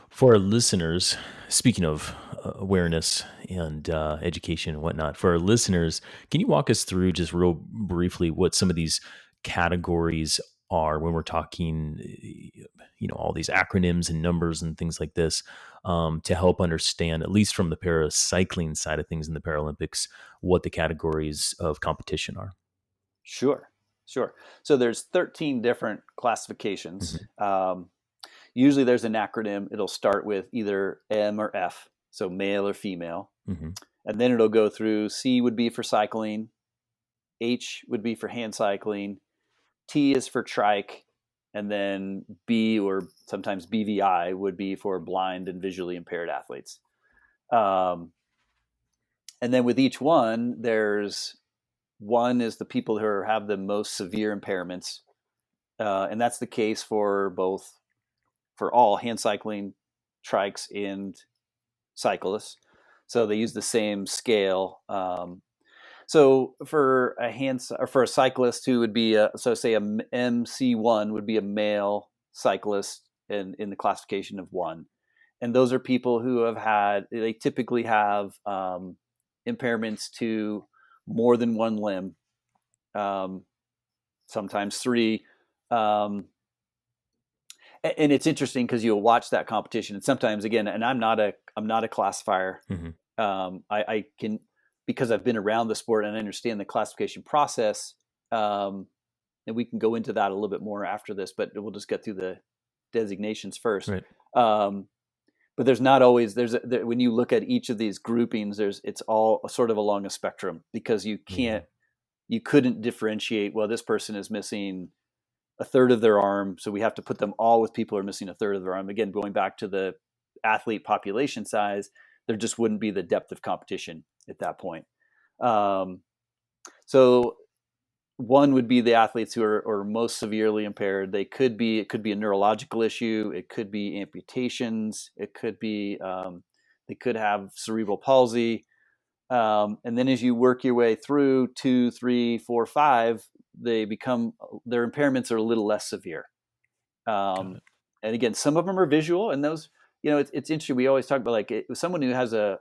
For our listeners, speaking of awareness and education and whatnot, for our listeners, can you walk us through just real briefly what some of these categories are when we're talking, all these acronyms and numbers and things like this, to help understand, at least from the paracycling side of things in the Paralympics, what the categories of competition are? Sure. So there's 13 different classifications. Usually there's an acronym. It'll start with either M or F, so male or female. And then it'll go through. C would be for cycling. H would be for hand cycling, T is for trike, and then B, or sometimes BVI, would be for blind and visually impaired athletes. And then with each one, one is the people who have the most severe impairments, and that's the case for all hand cycling, trikes, and cyclists. So they use the same scale. So for a cyclist who would be say a MC1 would be a male cyclist in the classification of one, and those are people who they typically have impairments to more than one limb, sometimes three. And it's interesting because you'll watch that competition, and sometimes, again, and I'm not a classifier. Mm-hmm. I can, because I've been around the sport and I understand the classification process. And we can go into that a little bit more after this, but we'll just get through the designations first. Right. But there's not always when you look at each of these groupings, it's all sort of along a spectrum, because you couldn't differentiate. Well, this person is missing a third of their arm, so we have to put them all with people who are missing a third of their arm. Again, going back to the athlete population size, there just wouldn't be the depth of competition at that point. So one would be the athletes who are most severely impaired. It could be a neurological issue. It could be amputations. It could be they could have cerebral palsy. And then as you work your way through 2, 3, 4, 5, their impairments are a little less severe. And again, some of them are visual, and those, it's interesting. We always talk about someone who has a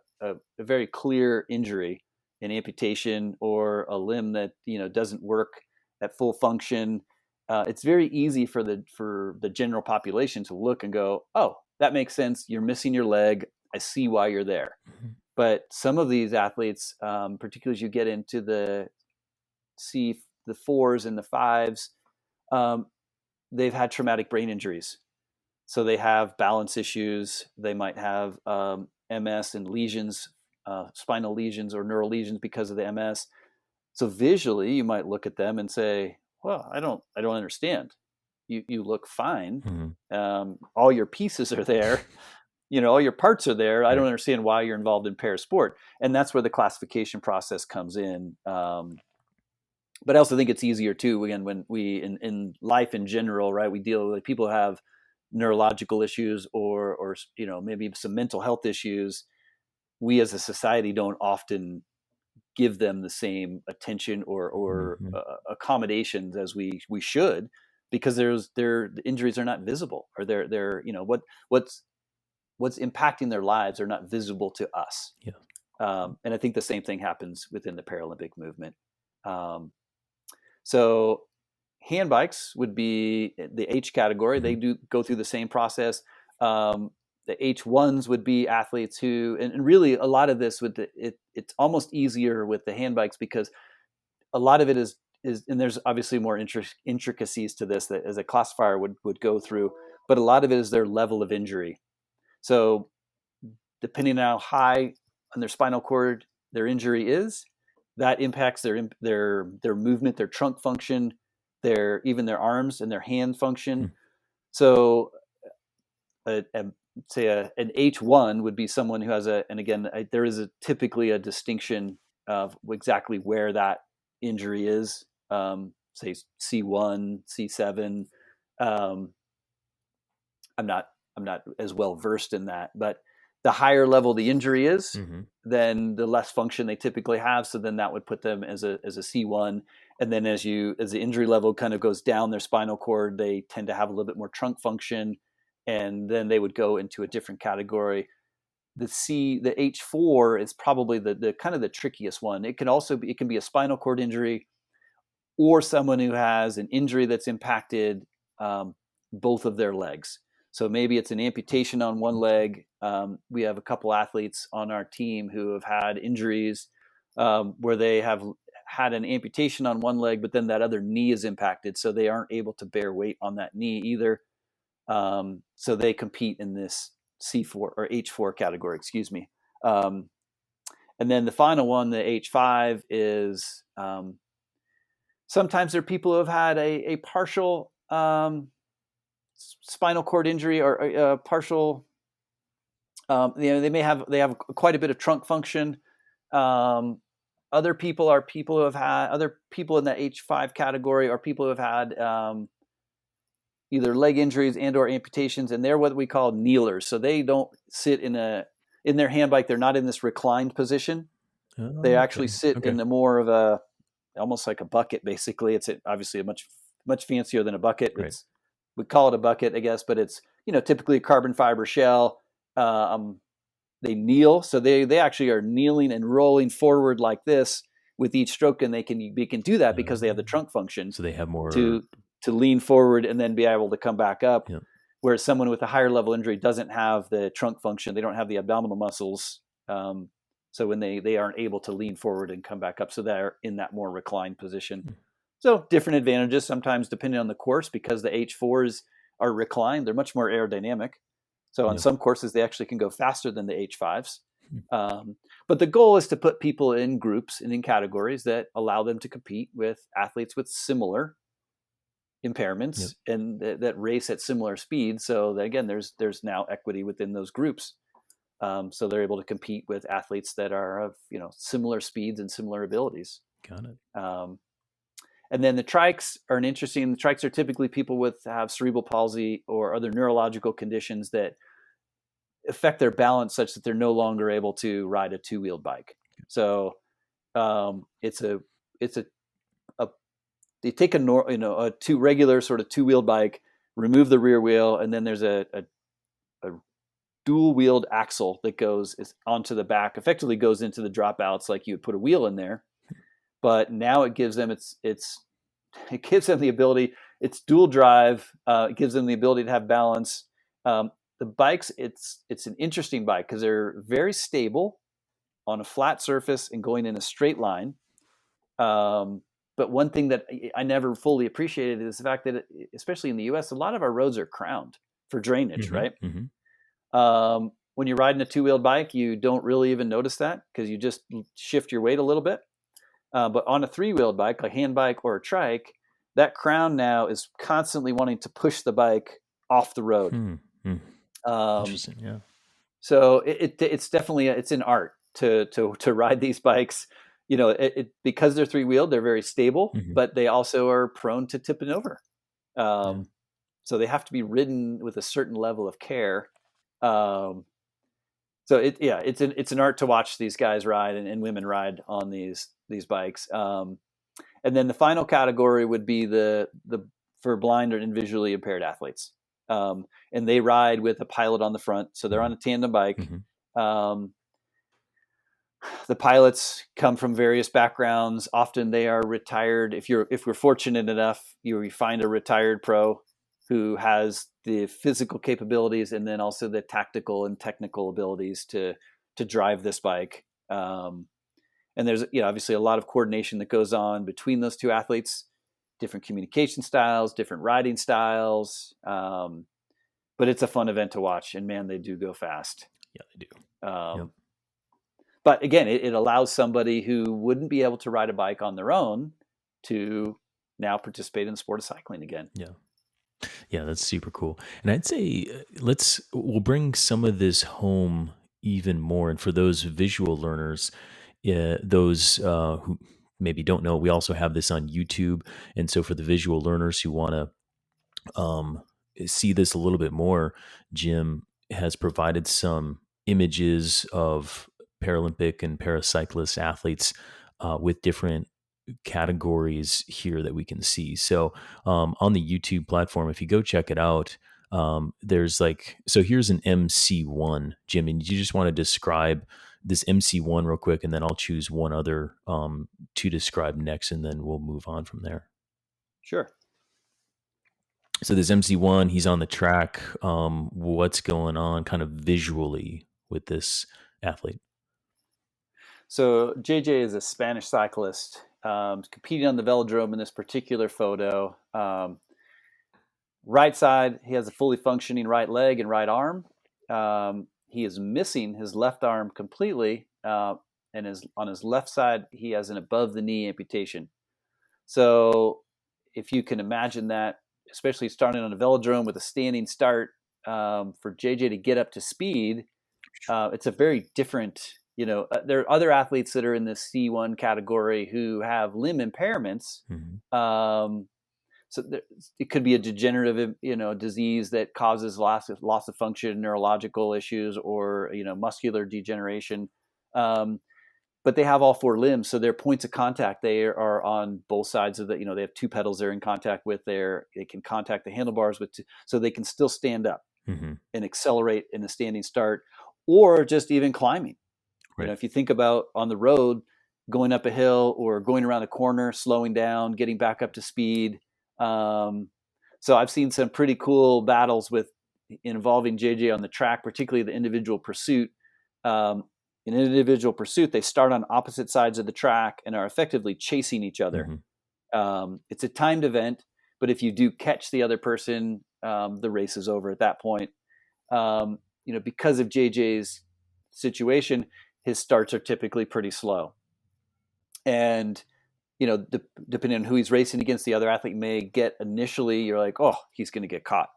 very clear injury, an amputation, or a limb that doesn't work at full function. It's very easy for the general population to look and go, "Oh, that makes sense. You're missing your leg. I see why you're there." Mm-hmm. But some of these athletes, particularly as you get into the 4s and the 5s, they've had traumatic brain injuries. So they have balance issues. They might have MS and lesions, spinal lesions or neural lesions because of the MS. So visually, you might look at them and say, "Well, I don't understand. You look fine. Mm-hmm. All your pieces are there. All your parts are there. I Right. don't understand why you're involved in pair sport." And that's where the classification process comes in. But I also think it's easier too, again, when we in life in general, right? We deal with people who have neurological issues or maybe some mental health issues. We as a society don't often give them the same attention or Mm-hmm. accommodations as we should, because their injuries are not visible, or they're what's impacting their lives are not visible to us. Yeah. And I think the same thing happens within the Paralympic movement. So hand bikes would be the H category. Mm-hmm. They do go through the same process. The H1s would be athletes who, and really a lot of this it's almost easier with the hand bikes, because a lot of it is, and there's obviously more intricacies to this that as a classifier would go through, but a lot of it is their level of injury. So depending on how high on their spinal cord their injury is, that impacts their movement, their trunk function, even their arms and their hand function. Mm-hmm. So say an H1 would be someone who has and again, there is typically a distinction of exactly where that injury is. Say C1, C7. I'm not as well versed in that, but the higher level the injury is, Mm-hmm. then the less function they typically have. So then that would put them as a C1. And then as the injury level kind of goes down their spinal cord, they tend to have a little bit more trunk function, and then they would go into a different category. The H4 is probably the kind of the trickiest one. It can be a spinal cord injury, or someone who has an injury that's impacted both of their legs. So maybe it's an amputation on one leg. We have a couple athletes on our team who have had injuries where they have had an amputation on one leg, but then that other knee is impacted, so they aren't able to bear weight on that knee either. So they compete in this C4 or H4 category, excuse me. And then the final one, the H5, is Sometimes there are people who have had a partial spinal cord injury or a partial. They have quite a bit of trunk function. Other people are people who have had other people in the H5 category are people who have had either leg injuries and or amputations, and they're what we call kneelers. So they don't sit in their hand bike. They're not in this reclined position. They Oh, actually okay. sit Okay. in a more of a almost like a bucket. Basically, it's obviously a much fancier than a bucket. Right. We call it a bucket, I guess, but it's typically a carbon fiber shell. They kneel, so they actually are kneeling and rolling forward like this with each stroke, and they can do that because they have the trunk function So they have more. to lean forward and then be able to come back up. Yeah. Whereas someone with a higher level injury doesn't have the trunk function; they don't have the abdominal muscles. So when they aren't able to lean forward and come back up, so they're in that more reclined position. So different advantages sometimes depending on the course, because the H4s are reclined, they're much more aerodynamic. So on Yeah. some courses, they actually can go faster than the H5s. But the goal is to put people in groups and in categories that allow them to compete with athletes with similar Yep. impairments and that race at similar speeds. So that, again, there's now equity within those groups. So they're able to compete with athletes that are of similar speeds and similar abilities. Got it. And then the trikes are interesting. The trikes are typically people with have cerebral palsy or other neurological conditions that affect their balance such that they're no longer able to ride a two-wheeled bike. So it's a they take a two regular sort of two-wheeled bike, remove the rear wheel, and then there's a dual-wheeled axle that goes onto the back, effectively goes into the dropouts like you would put a wheel in there. But now it gives them it gives them the ability. It's dual drive. It gives them the ability to have balance. The bikes, it's an interesting bike because they're very stable on a flat surface and going in a straight line. But one thing that I never fully appreciated is the fact that, especially in the U.S., a lot of our roads are crowned for drainage, right? When you're riding a two-wheeled bike, you don't really even notice that because you just shift your weight a little bit. But on a three-wheeled bike, a hand bike or a trike, that crown now is constantly wanting to push the bike off the road. Interesting. Yeah. So it's definitely it's an art to ride these bikes. Because they're three-wheeled, they're very stable, but they also are prone to tipping over. Yeah. So they have to be ridden with a certain level of care. So it's an art to watch these guys ride and women ride on these bikes. And then the final category would be the for blind or visually impaired athletes. And they ride with a pilot on the front, so they're on a tandem bike. The pilots come from various backgrounds. Often they are retired. If we're fortunate enough, you find a retired pro who has the physical capabilities and then also the tactical and technical abilities to drive this bike. And there's obviously a lot of coordination that goes on between those two athletes, different communication styles, different riding styles. But it's a fun event to watch, and man, they do go fast. Yeah, they do. Yep. But again, it allows somebody who wouldn't be able to ride a bike on their own to now participate in the sport of cycling again. Yeah. Yeah, that's super cool. And I'd say we'll bring some of this home even more. And for those visual learners, those who maybe don't know, we also have this on YouTube. And so for the visual learners who want to see this a little bit more, Jim has provided some images of Paralympic and paracyclist athletes with different categories here that we can see. So on the YouTube platform, if you go check it out, there's so here's an MC1, Jim, and you just want to describe this MC1 real quick, and then I'll choose one other to describe next, and then we'll move on from there. Sure. So this MC1, he's on the track. What's going on kind of visually with this athlete? So JJ is a Spanish cyclist competing on the velodrome in this particular photo. Right side, he has a fully functioning right leg and right arm. He is missing his left arm completely, and on his left side, he has an above the knee amputation. So if you can imagine that, especially starting on a velodrome with a standing start, for JJ to get up to speed, it's a very different, there are other athletes that are in the C1 category who have limb impairments. Hmm. Um, so there, it could be a degenerative, disease that causes loss of function, neurological issues, or, muscular degeneration. Um, but they have all four limbs, so their points of contact, they are on both sides of they have two pedals they're in contact with. They can contact the handlebars with so they can still stand up Hmm. and accelerate in a standing start, or just even climbing. Right. If you think about on the road, going up a hill or going around a corner, slowing down, getting back up to speed. Um, so I've seen some pretty cool battles involving JJ on the track, particularly the individual pursuit. Um, in individual pursuit, they start on opposite sides of the track and are effectively chasing each other. Hmm. It's a timed event, but if you do catch the other person, the race is over at that point. Because of JJ's situation, his starts are typically pretty slow. And, depending on who he's racing against, the other athlete may get initially, you're like, oh, he's going to get caught.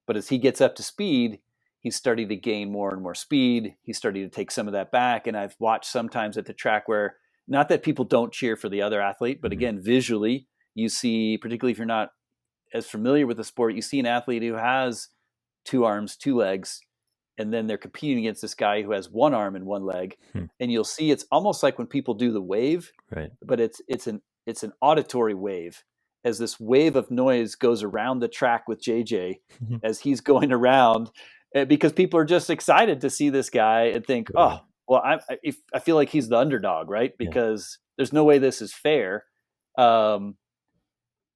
But as he gets up to speed, he's starting to gain more and more speed. He's starting to take some of that back. And I've watched sometimes at the track where, not that people don't cheer for the other athlete, but Hmm. again, visually, you see, particularly if you're not as familiar with the sport, you see an athlete who has two arms, two legs, and then they're competing against this guy who has one arm and one leg. Hmm. And you'll see it's almost like when people do the wave, Right. but it's an auditory wave, as this wave of noise goes around the track with JJ Mhm. as he's going around, because people are just excited to see this guy and think, oh, Totally. well, I feel like he's the underdog, right? Yeah. Because there's no way this is fair.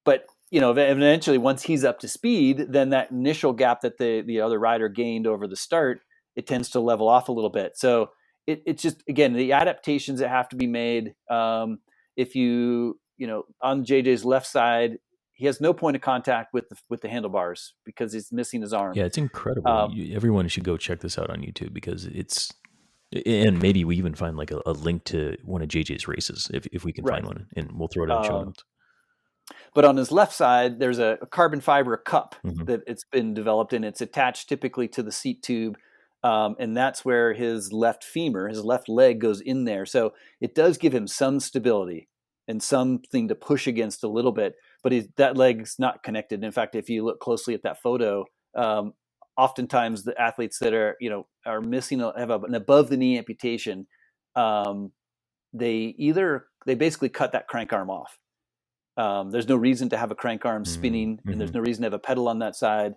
But eventually, once he's up to speed, then that initial gap that the other rider gained over the start, it tends to level off a little bit. So it's just, again, the adaptations that have to be made. If on JJ's left side, he has no point of contact with the handlebars because he's missing his arm. Yeah, it's incredible. Um, Everyone should go check this out on YouTube because and maybe we even find like a link to one of JJ's races if we can find right. one, and we'll throw it in the show Um, notes. But on his left side, there's a carbon fiber cup Hmm. that it's been developed, and it's attached typically to the seat tube. And that's where his left femur, his left leg, goes in there. So it does give him some stability and something to push against a little bit, but that leg's not connected. In fact, if you look closely at that photo, oftentimes the athletes that are missing, have an above the knee amputation, um, they basically cut that crank arm off. There's no reason to have a crank arm spinning, and Hmm. there's no reason to have a pedal on that side,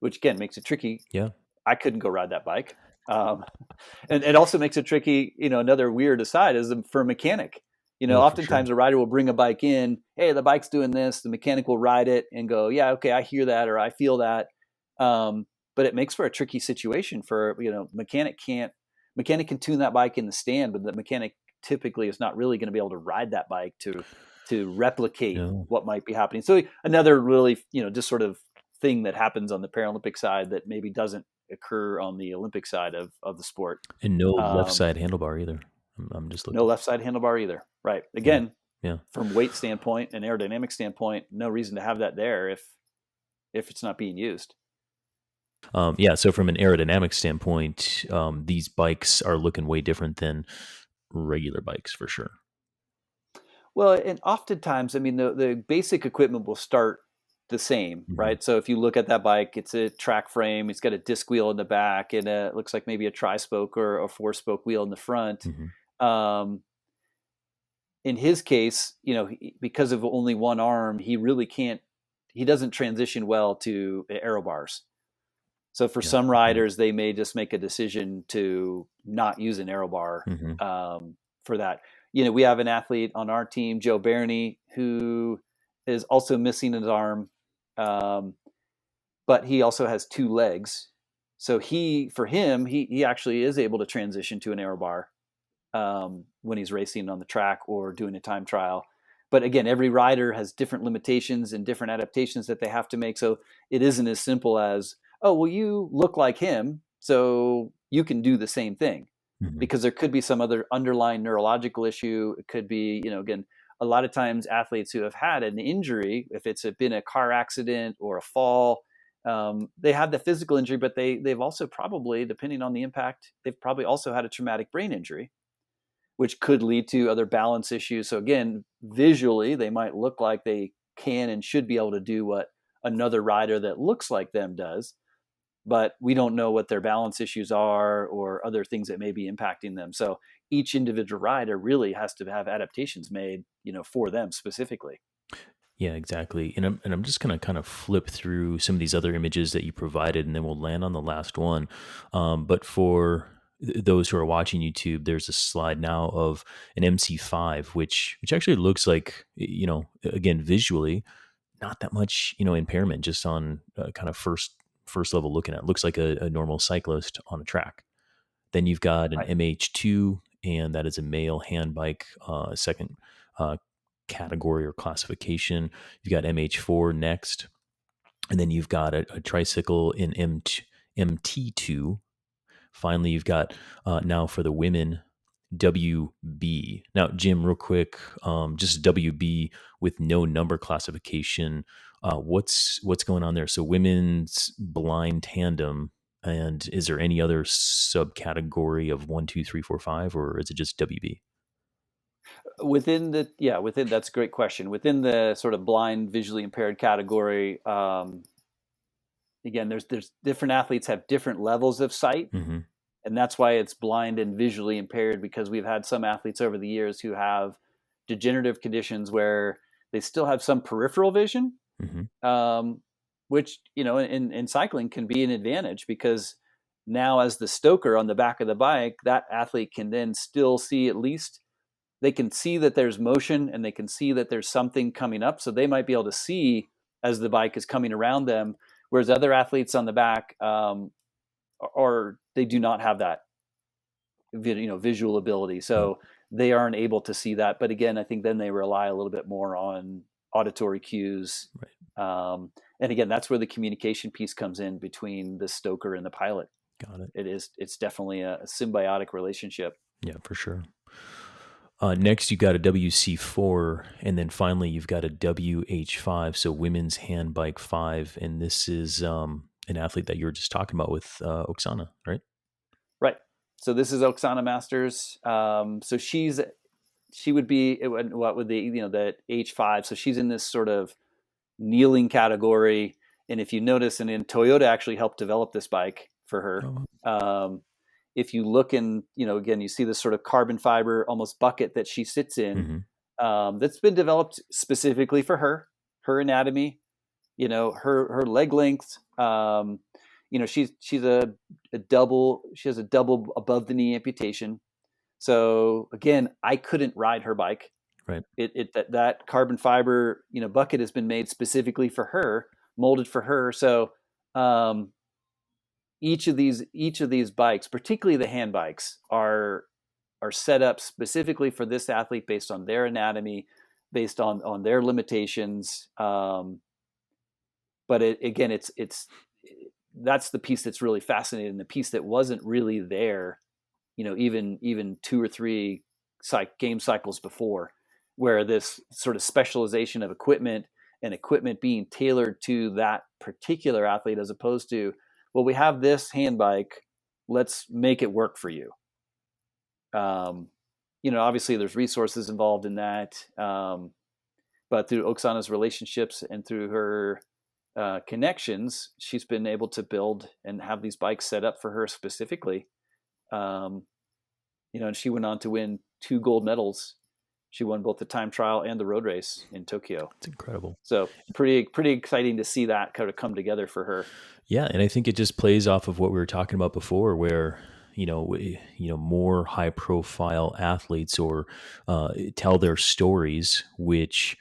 which again makes it tricky. Yeah. I couldn't go ride that bike. Um, and it also makes it tricky. Another weird aside is for a mechanic. Oh, for sure. Oftentimes a rider will bring a bike in. Hey, the bike's doing this. The mechanic will ride it and go, yeah, okay, I hear that or I feel that. But it makes for a tricky situation for mechanic can tune that bike in the stand, but the mechanic typically is not really going to be able to ride that bike to replicate No. what might be happening. So another really just sort of thing that happens on the Paralympic side that maybe doesn't occur on the Olympic side of the sport. And no left Um, side handlebar either. I'm just no looking. left side handlebar either. Right. Yeah. Again, Yeah. from weight standpoint and aerodynamic standpoint, no reason to have that there if it's not being used. Yeah. So from an aerodynamic standpoint, these bikes are looking way different than regular bikes for sure. Well, and oftentimes, I mean, the basic equipment will start the same, Hmm. right? So if you look at that bike, it's a track frame. It's got a disc wheel in the back, and it looks like maybe a tri-spoke or a four-spoke wheel in the front. Hmm. Um, in his case, because of only one arm, he really can't. He doesn't transition well to aero bars. So for Yeah. some Yeah. riders, they may just make a decision to not use an aero bar, Hmm. for that. We have an athlete on our team, Joe Barney, who is also missing his arm, um, but he also has two legs. So for him, he actually is able to transition to an aero bar when he's racing on the track or doing a time trial. But again, every rider has different limitations and different adaptations that they have to make. So it isn't as simple as, oh, well, you look like him, so you can do the same thing. Hmm. Because there could be some other underlying neurological issue. It could be, again, a lot of times athletes who have had an injury, if it's been a car accident or a fall, they have the physical injury, but they've also probably, depending on the impact, they've probably also had a traumatic brain injury, which could lead to other balance issues. So again, visually, they might look like they can and should be able to do what another rider that looks like them does, but we don't know what their balance issues are or other things that may be impacting them. So each individual rider really has to have adaptations made, for them specifically. Yeah, exactly. And I'm just gonna kind of flip through some of these other images that you provided, and then we'll land on the last one. But for those who are watching YouTube, there's a slide now of an MC5, which actually looks like, again, visually not that much, impairment, just on kind of first level looking at it. Looks like a normal cyclist on a track. Then you've got an Right. MH2, and that is a male hand bike, second uh, category or classification. You've got MH4 next, and then you've got a tricycle in MT2. Finally, you've got now for the women, WB. Now, Jim, real quick, just WB with no number classification. What's going on there? So, women's blind tandem, and is there any other subcategory of one, two, three, four, five, or is it just WB? Within that's a great question. Within the sort of blind, visually impaired category, again, there's different athletes have different levels of sight, Mm-hmm. and that's why it's blind and visually impaired, because we've had some athletes over the years who have degenerative conditions where they still have some peripheral vision, Mm-hmm. um, which in cycling can be an advantage, because now as the stoker on the back of the bike, that athlete can then still see, at least they can see that there's motion and they can see that there's something coming up, so they might be able to see as the bike is coming around them, whereas other athletes on the back, or they do not have that visual ability, Yep. so they aren't able to see that. But again, I think then they rely a little bit more on auditory cues, Right. and again, that's where the communication piece comes in between the stoker and the pilot. Got it. It's definitely a symbiotic relationship. Yeah, for sure. Next, you got a WC4, and then finally you've got a WH5, so women's hand bike 5, and this is an athlete that you were just talking about with Oksana, right? Right. So this is Oksana Masters. So she would be, what would the the H5. So she's in this sort of kneeling category. And if you notice, and Toyota actually helped develop this bike for her. Oh, If you look in, again, you see this sort of carbon fiber almost bucket that she sits in, mm-hmm. that's been developed specifically for her anatomy, her leg length. She's a double. She has a double above the knee amputation. So again, I couldn't ride her bike. Right. That carbon fiber bucket has been made specifically for her, molded for her. So each of these bikes, particularly the hand bikes, are set up specifically for this athlete based on their anatomy, based on their limitations. But again, it's that's the piece that's really fascinating. The piece that wasn't really there, even two or three game cycles before, where this sort of specialization of equipment and equipment being tailored to that particular athlete, as opposed to, well, we have this hand bike, let's make it work for you. Obviously there's resources involved in that, but through Oksana's relationships and through her connections, she's been able to build and have these bikes set up for her specifically. And she went on to win 2 gold medals. She won both the time trial and the road race in Tokyo. It's incredible. So pretty exciting to see that kind of come together for her. Yeah, and I think it just plays off of what we were talking about before, where more high profile athletes or tell their stories, which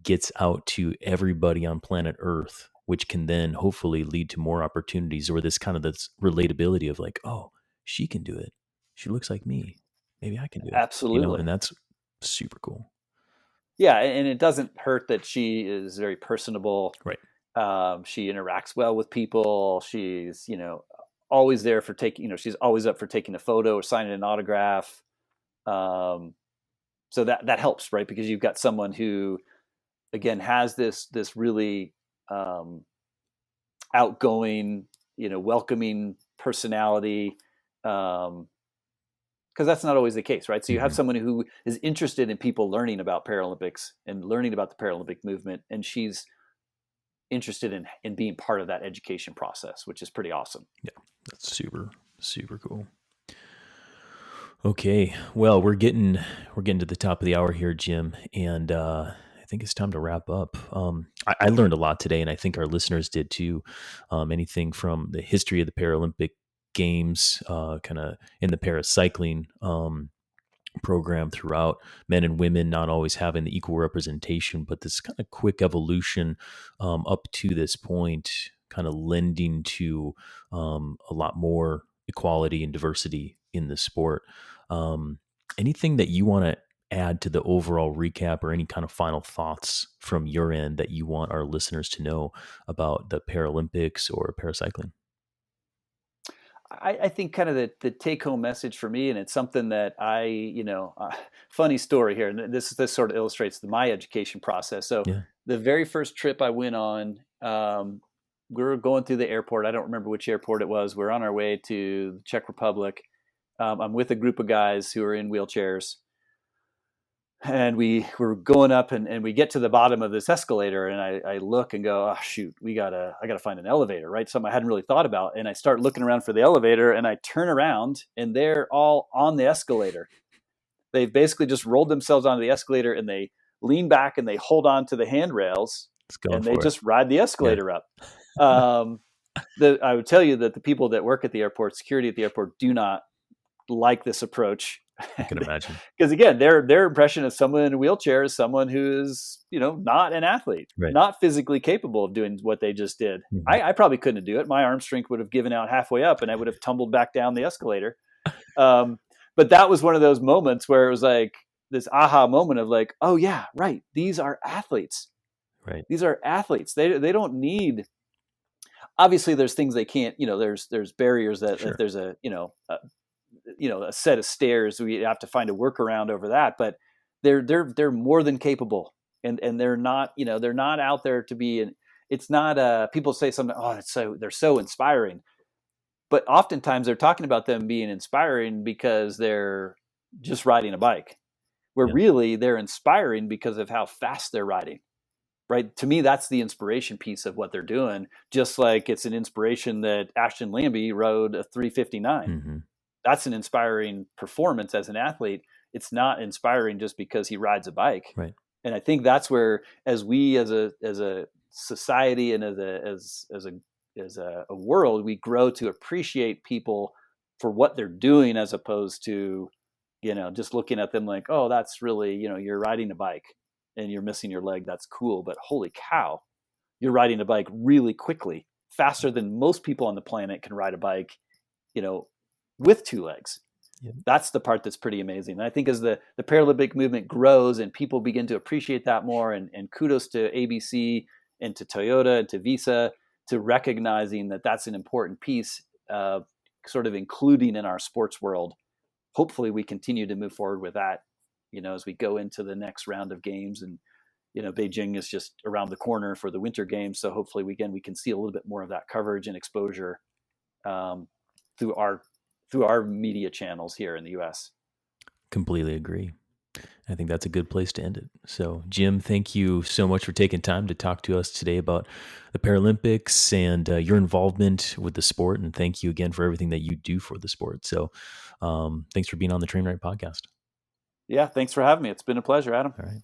gets out to everybody on planet Earth, which can then hopefully lead to more opportunities, or this kind of this relatability of like, oh, she can do it. She looks like me. Maybe I can do it. Absolutely. And that's super cool. Yeah, and it doesn't hurt that she is very personable. Right. She interacts well with people. She's, always there for taking, she's always up for taking a photo or signing an autograph. So that helps, right? Because you've got someone who, again, has this really outgoing, welcoming personality. Because that's not always the case, right? So you have Hmm. someone who is interested in people learning about Paralympics and learning about the Paralympic movement, and she's interested in being part of that education process, which is pretty awesome. Yeah, that's super, super cool. Okay, well, we're getting to the top of the hour here, Jim, and I think it's time to wrap up. I learned a lot today, and I think our listeners did too. Anything from the history of the Paralympic Games, kind of in the paracycling program throughout, men and women not always having the equal representation, but this kind of quick evolution up to this point, kind of lending to a lot more equality and diversity in the sport. Um, Anything that you want to add to the overall recap, or any kind of final thoughts from your end that you want our listeners to know about the Paralympics or paracycling? I think kind of the take home message for me, and it's something that funny story here, and this sort of illustrates my education process. So Yeah. the very first trip I went on, we were going through the airport. I don't remember which airport it was. We're on our way to the Czech Republic. I'm with a group of guys who are in wheelchairs, and we were going up, and we get to the bottom of this escalator, and I look and go, oh shoot, I gotta find an elevator, right? Something I hadn't really thought about. And I start looking around for the elevator, and I turn around and they're all on the escalator. They've basically just rolled themselves onto the escalator, and they lean back and they hold on to the handrails, It's going and they for it. just ride the Yeah, escalator up. Um, I would tell you that the people that work at the airport, security at the airport, do not like this approach. I can imagine. Because again, their impression of someone in a wheelchair is someone who is, not an athlete, Right. not physically capable of doing what they just did. Mhm. I probably couldn't do it. My arm strength would have given out halfway up, and I would have tumbled back down the escalator. um, but that was one of those moments where it was like this aha moment of like, oh yeah, right, these are athletes. Right. These are athletes. They don't need, obviously there's things they can't, there's barriers that if Sure. there's a set of stairs, we have to find a workaround over that. But they're more than capable, and they're not out there to be. And it's not people say something, oh, they're so inspiring, but oftentimes they're talking about them being inspiring because they're just riding a bike, where Yeah. really they're inspiring because of how fast they're riding. Right. To me, that's the inspiration piece of what they're doing. Just like it's an inspiration that Ashton Lambie rode a 3:59. Hmm. That's an inspiring performance as an athlete. It's not inspiring just because he rides a bike. Right. And I think that's where, as we as a society and as a world, we grow to appreciate people for what they're doing, as opposed to just looking at them like, oh, that's really, you're riding a bike and you're missing your leg. That's cool, but holy cow, you're riding a bike really quickly, faster than most people on the planet can ride a bike, you know, with two legs. Yeah. That's the part that's pretty amazing. And I think as the Paralympic movement grows and people begin to appreciate that more, and kudos to ABC and to Toyota and to Visa to recognizing that that's an important piece of sort of including in our sports world. Hopefully we continue to move forward with that, as we go into the next round of games. And, Beijing is just around the corner for the winter games. So hopefully we can see a little bit more of that coverage and exposure um, through our media channels here in the U.S. Completely agree. I think that's a good place to end it. So, Jim, thank you so much for taking time to talk to us today about the Paralympics and your involvement with the sport. And thank you again for everything that you do for the sport. So, thanks for being on the Train Right podcast. Yeah, thanks for having me. It's been a pleasure, Adam. All right.